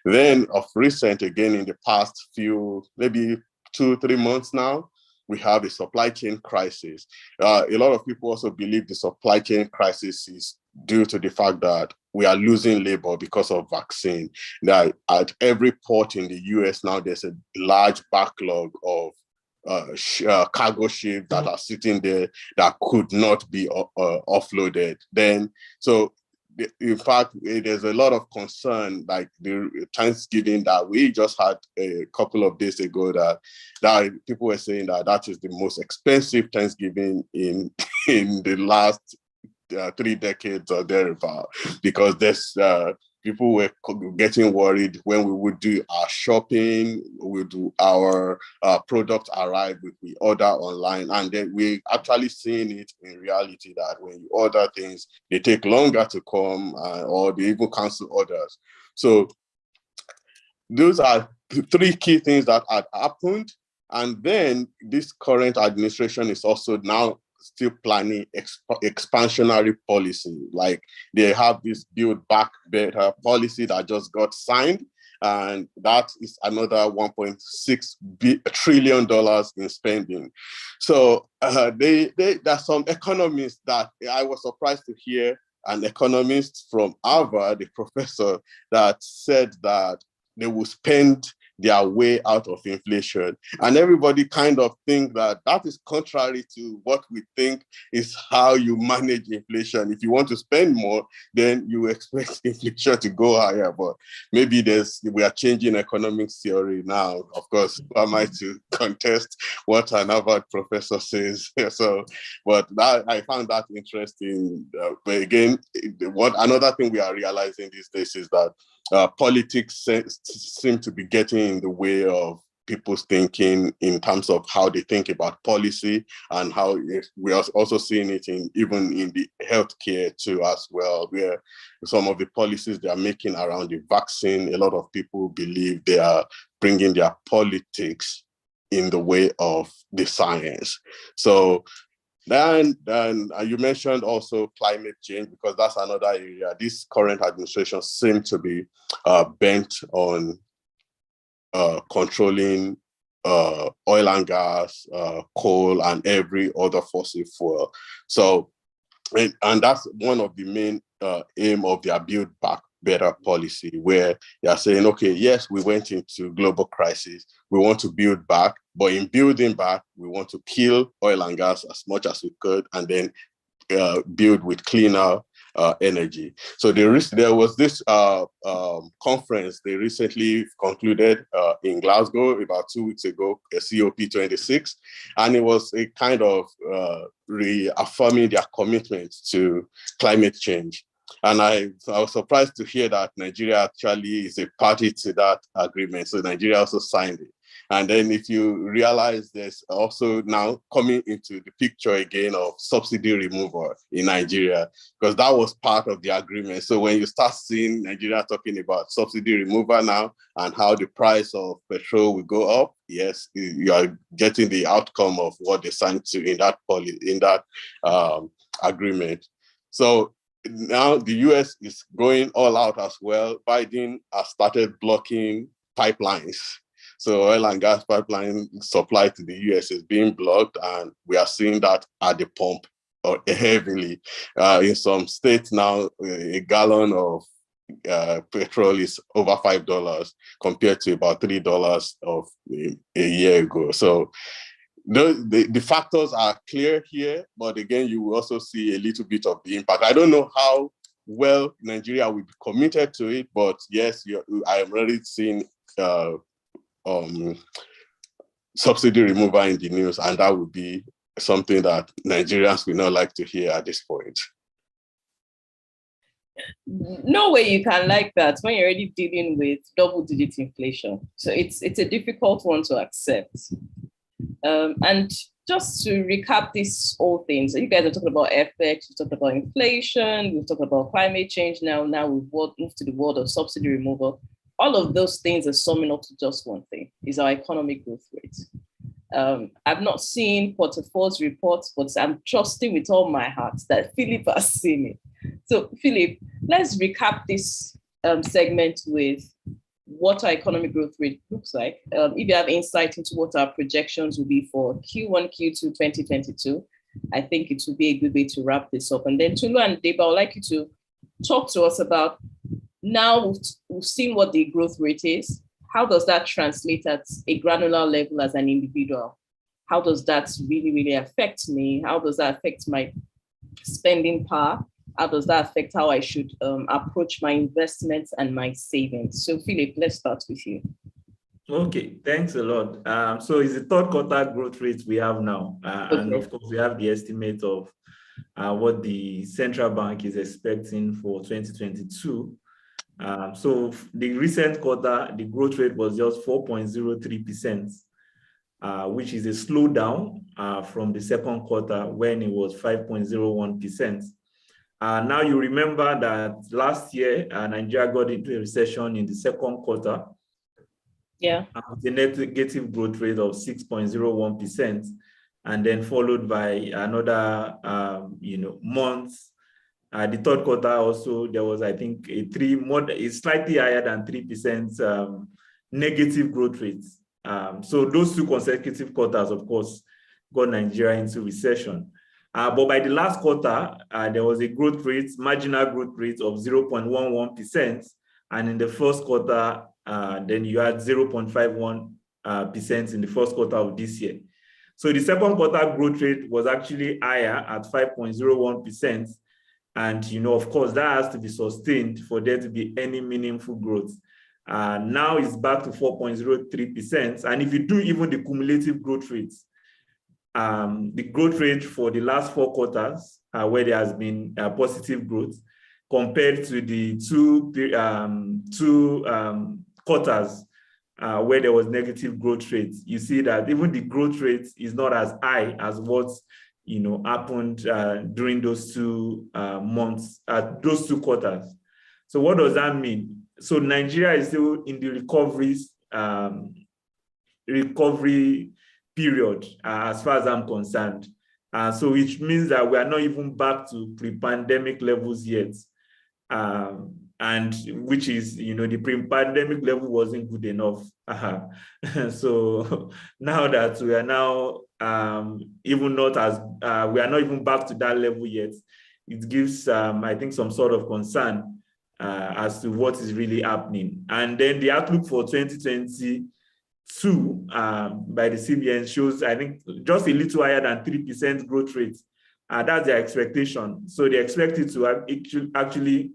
Then of recent, again, in the past few, maybe 2-3 months now, we have a supply chain crisis. A lot of people also believe the supply chain crisis is due to the fact that we are losing labor because of vaccine. That at every port in the US now, there's a large backlog of cargo ships that are sitting there that could not be offloaded. Then, so in fact, there's a lot of concern, like the Thanksgiving that we just had a couple of days ago, that people were saying that is the most expensive Thanksgiving in the last 3 decades or thereabout, because there's people were getting worried when we would do our shopping, we do our product arrive, we order online, and then we actually seeing it in reality that when you order things, they take longer to come, or they even cancel orders. So those are 3 key things that had happened. And then this current administration is also now still planning expansionary policy. Like they have this Build Back Better policy that just got signed, and that is another $1.6 trillion in spending. So there's some economists that I was surprised to hear, an economist from Harvard, a professor, that said that they will spend their way out of inflation. And everybody kind of think that is contrary to what we think is how you manage inflation. If you want to spend more, then you expect inflation to go higher. But maybe we are changing economics theory now. Of course, who am I to contest what an Harvard professor says? So, but I found that interesting. But again, another thing we are realizing these days is that politics seem to be getting in the way of people's thinking in terms of how they think about policy, and how we are also seeing it even in the healthcare too as well, where some of the policies they are making around the vaccine, a lot of people believe they are bringing their politics in the way of the science. So then you mentioned also climate change, because that's another area. This current administration seems to be bent on controlling oil and gas, coal, and every other fossil fuel. So, and that's one of the main aim of their Build Back Better policy, where they are saying, okay, yes, we went into global crisis, we want to build back, but in building back, we want to kill oil and gas as much as we could, and then build with cleaner energy. So there was this conference they recently concluded in Glasgow about 2 weeks ago, a COP26, and it was a kind of reaffirming their commitment to climate change. And I was surprised to hear that Nigeria actually is a party to that agreement. So Nigeria also signed it. And then if you realize there's also now coming into the picture again of subsidy removal in Nigeria, because that was part of the agreement. So when you start seeing Nigeria talking about subsidy removal now and how the price of petrol will go up, yes, you are getting the outcome of what they signed to in that agreement. So now the US is going all out as well. Biden has started blocking pipelines. So oil and gas pipeline supply to the US is being blocked, and we are seeing that at the pump heavily. In some states now, a gallon of petrol is over $5 compared to about $3 of a year ago. So the factors are clear here, but again, you will also see a little bit of the impact. I don't know how well, Nigeria will be committed to it, but yes, I am already seeing subsidy removal in the news, and that would be something that Nigerians will not like to hear at this point. No way you can like that when you're already dealing with double-digit inflation. So it's a difficult one to accept. And just to recap these whole things, so you guys are talking about FX, we've talked about inflation, we've talked about climate change now we've moved to the world of subsidy removal. All of those things are summing up to just one thing, is our economic growth rate. I've not seen Portfolio's reports, but I'm trusting with all my heart that Philip has seen it. So Philip, let's recap this segment with what our economic growth rate looks like. If you have insight into what our projections will be for Q1, Q2 2022, I think it would be a good way to wrap this up. And then Tolu and Debo, I would like you to talk to us about, now we've seen what the growth rate is. How does that translate at a granular level as an individual? How does that really, really affect me? How does that affect my spending power? How does that affect how I should approach my investments and my savings? So Philip, let's start with you. Okay, thanks a lot. So it's the third quarter growth rate we have now. And of course, we have the estimate of what the central bank is expecting for 2022. So the recent quarter, the growth rate was just 4.03%, which is a slowdown from the second quarter when it was 5.01%. Now you remember that last year, Nigeria got into a recession in the second quarter. Yeah. With a negative growth rate of 6.01%, and then followed by another, month. The third quarter also, there was, I think, a slightly higher than 3% negative growth rate. So those two consecutive quarters, of course, got Nigeria into recession. But by the last quarter, there was a marginal growth rate of 0.11%. And in the first quarter, then you had 0.51% in the first quarter of this year. So the second quarter growth rate was actually higher at 5.01%. And, of course, that has to be sustained for there to be any meaningful growth. Now it's back to 4.03%. And if you do even the cumulative growth rates, the growth rate for the last 4 quarters, where there has been positive growth, compared to the two quarters where there was negative growth rate, you see that even the growth rate is not as high as what happened during those 2 months, those 2 quarters. So what does that mean? So Nigeria is still in the recovery period, as far as I'm concerned. So which means that we are not even back to pre-pandemic levels yet. And which is, the pre-pandemic level wasn't good enough. So now that we are now even not as, we are not even back to that level yet, it gives, I think, some sort of concern as to what is really happening. And then the outlook for 2022 by the CBN shows, I think, just a little higher than 3% growth rate. That's their expectation. So they expect it to actually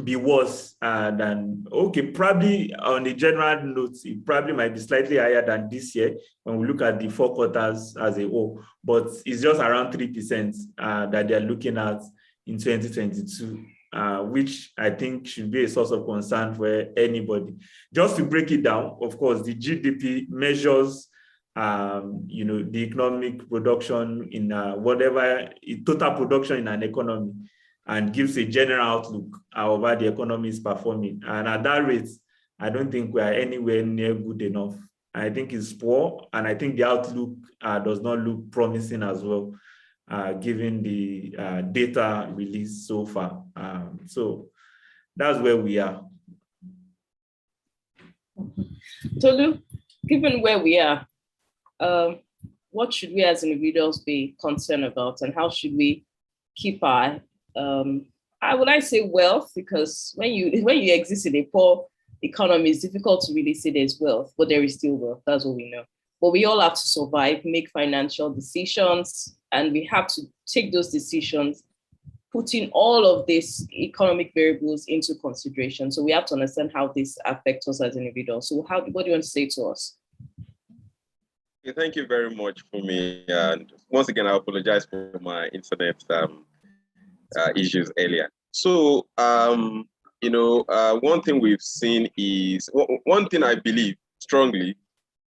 be worse than, probably on the general note, it probably might be slightly higher than this year when we look at the 4 quarters as a whole, but it's just around 3% that they're looking at in 2022, which I think should be a source of concern for anybody. Just to break it down, of course, the GDP measures the economic production in total production in an economy, and gives a general outlook of how the economy is performing. And at that rate, I don't think we are anywhere near good enough. I think it's poor, and I think the outlook does not look promising as well, given the data released so far. So that's where we are. Tolu, given where we are, what should we as individuals be concerned about, and how should we keep our I say wealth, because when you exist in a poor economy, it's difficult to really say there's wealth, but there is still wealth. That's what we know. But we all have to survive, make financial decisions, and we have to take those decisions putting all of these economic variables into consideration. So we have to understand how this affects us as individuals. So what do you want to say to us? Thank you very much for me. And once again, I apologize for my internet issues earlier. So, one thing we've seen is, one thing I believe strongly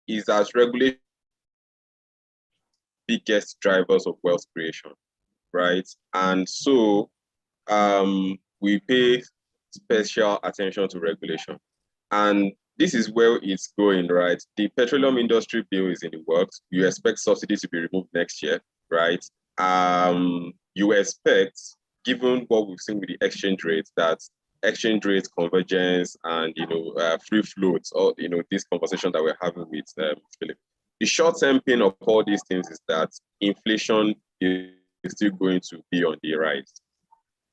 is that regulation biggest drivers of wealth creation, right? And so we pay special attention to regulation. And this is where it's going, right? The petroleum industry bill is in the works. You expect subsidies to be removed next year, right? You expect, given what we've seen with the exchange rates, that exchange rate convergence and free floats, or this conversation that we're having with Philip. The short-term pain of all these things is that inflation is still going to be on the rise.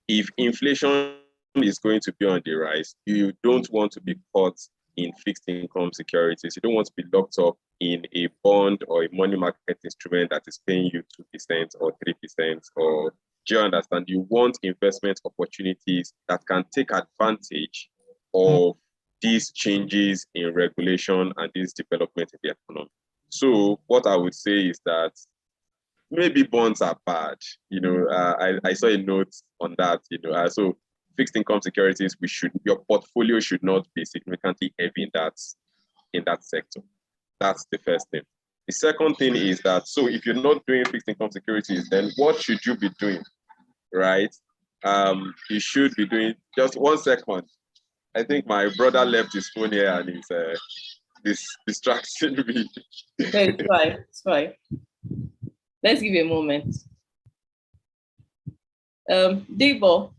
If inflation is going to be on the rise, you don't want to be caught in fixed income securities. You don't want to be locked up in a bond or a money market instrument that is paying you 2% or 3%, or do you understand? You want investment opportunities that can take advantage of these changes in regulation and this development in the economy. So what I would say is that maybe bonds are bad. I saw a note on that. So fixed income securities, your portfolio should not be significantly heavy in that sector. That's the first thing. The second thing is that, so if you're not doing fixed income securities, then what should you be doing, right? You should be doing, just 1 second. I think my brother left his phone here and he's distracting me. It's fine. Let's give you a moment. Debo.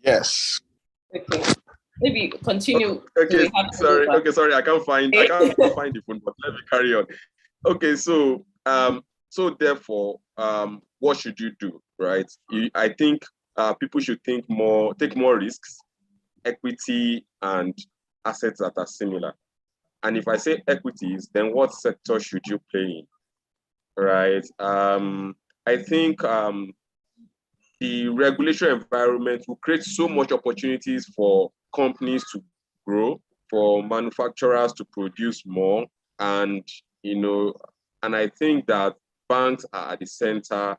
Yes. Okay. Maybe continue. Okay, sorry. I can't find the phone, but let me carry on. Okay, so therefore, what should you do, right? I think people should take more risks, equity and assets that are similar. And if I say equities, then what sector should you play in, right? I think the regulatory environment will create so much opportunities for companies to grow, for manufacturers to produce more, and I think that banks are at the center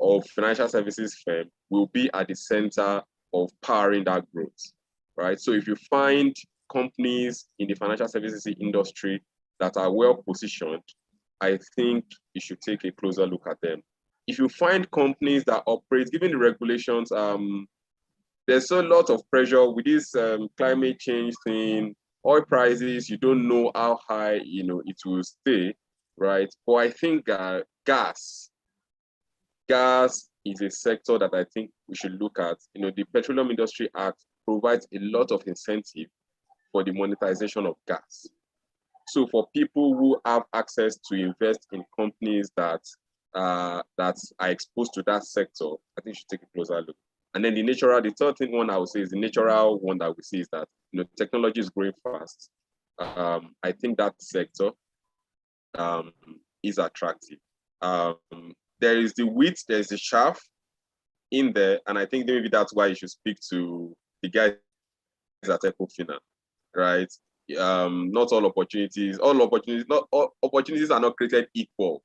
of financial services firm will be at the center of powering that growth, right? So if you find companies in the financial services industry that are well positioned, I think you should take a closer look at them. If you find companies that operate, given the regulations, there's a lot of pressure with this climate change thing, oil prices, you don't know how high it will stay, right? But I think gas is a sector that I think we should look at. The Petroleum Industry Act provides a lot of incentive for the monetization of gas. So for people who have access to invest in companies that are exposed to that sector, I think you should take a closer look. And then the third thing one I would say is the natural one that we see is that technology is growing fast. I think that sector is attractive. There is the wheat, there's the chaff in there, and I think maybe that's why you should speak to the guys at Ecofinar, right? Not all opportunities are not created equal,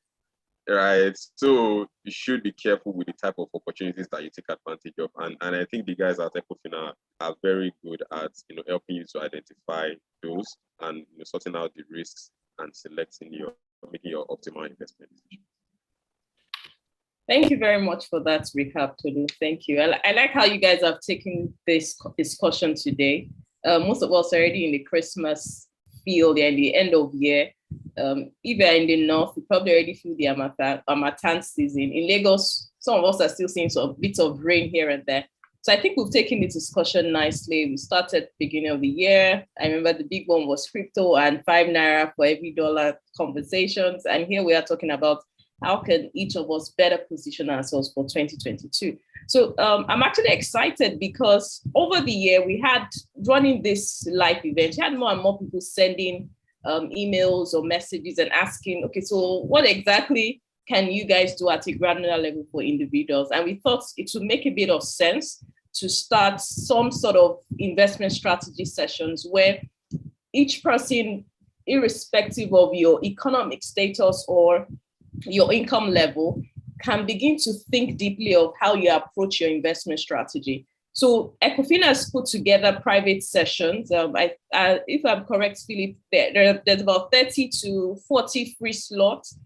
right? So you should be careful with the type of opportunities that you take advantage of. And I think the guys at Ecofinar are very good at helping you to identify those and sorting out the risks and making your optimal investment decision. Thank you very much for that recap, Tolu. Thank you. I like how you guys have taken this discussion today. Most of us are already in the Christmas feel, they're in the end of year. If you're in the north, you probably already feel the Harmattan season. In Lagos, some of us are still seeing some bits of rain here and there. So I think we've taken the discussion nicely. We started beginning of the year. I remember the big one was crypto and 5 Naira for every dollar conversations. And here we are talking about how can each of us better position ourselves for 2022. So I'm actually excited because over the year we had running this live event, we had more and more people sending emails or messages and asking, okay, so what exactly can you guys do at a granular level for individuals? And we thought it would make a bit of sense to start some sort of investment strategy sessions where each person, irrespective of your economic status or your income level, can begin to think deeply of how you approach your investment strategy. So Ecofinar has put together private sessions. If I'm correct, Philip, there's about 30 to 40 free slots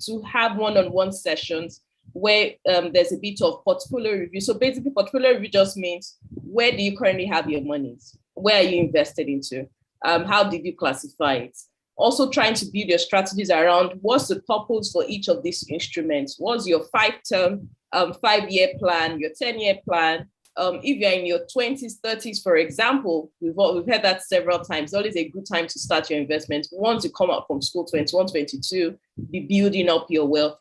to have one-on-one sessions where there's a bit of portfolio review. So basically, portfolio review just means, where do you currently have your monies? Where are you invested into? How did you classify it? Also trying to build your strategies around what's the purpose for each of these instruments. What's your 5-term, 5-year plan, your 10-year plan? If you're in your 20s, 30s, for example, we've heard that several times. It's always a good time to start your investment. Once you come out from school, 21, 22, be building up your wealth,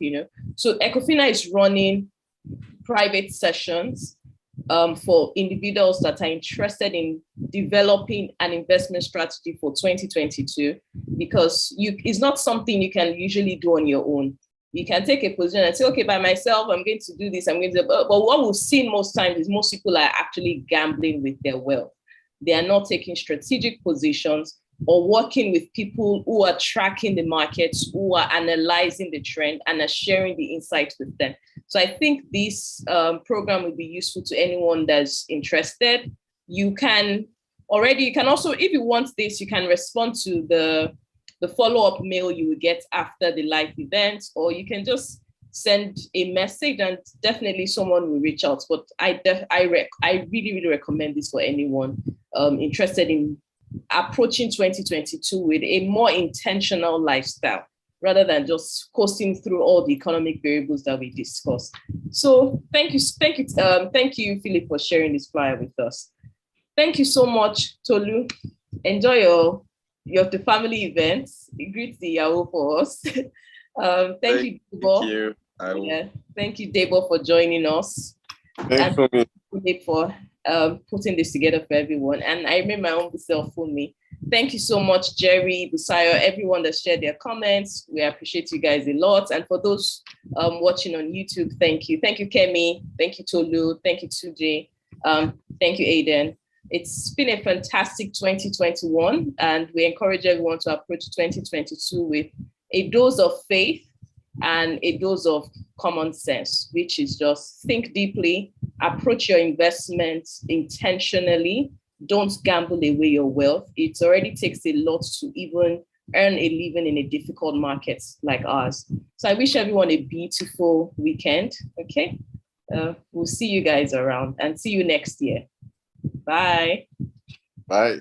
So Ecofinar is running private sessions for individuals that are interested in developing an investment strategy for 2022, because it's not something you can usually do on your own. You can take a position and say, okay, by myself, I'm going to do this, but what we've seen most times is most people are actually gambling with their wealth. They are not taking strategic positions or working with people who are tracking the markets, who are analyzing the trend and are sharing the insights with them. So I think this program will be useful to anyone that's interested. You can also, if you want this, you can respond to the follow-up mail you will get after the live event, or you can just send a message and definitely someone will reach out. But I really, really recommend this for anyone interested in approaching 2022 with a more intentional lifestyle, rather than just coasting through all the economic variables that we discussed. So thank you, Philip, for sharing this flyer with us. Thank you so much, Tolu. Enjoy the family events. Greet the Yahoo for us. Thank you, Debo. Thank you. Thank you, Debo, for joining us. Thanks for me. For putting this together for everyone. And I remember my own self for me. Thank you so much, Jerry, Busayo, everyone that shared their comments. We appreciate you guys a lot. And for those watching on YouTube, thank you. Thank you, Kemi. Thank you, Tolu. Thank you, Tuje. Thank you, Aiden. It's been a fantastic 2021, and we encourage everyone to approach 2022 with a dose of faith and a dose of common sense, which is just think deeply, approach your investments intentionally, don't gamble away your wealth. It already takes a lot to even earn a living in a difficult market like ours. So I wish everyone a beautiful weekend, okay? We'll see you guys around and see you next year. Bye. Bye.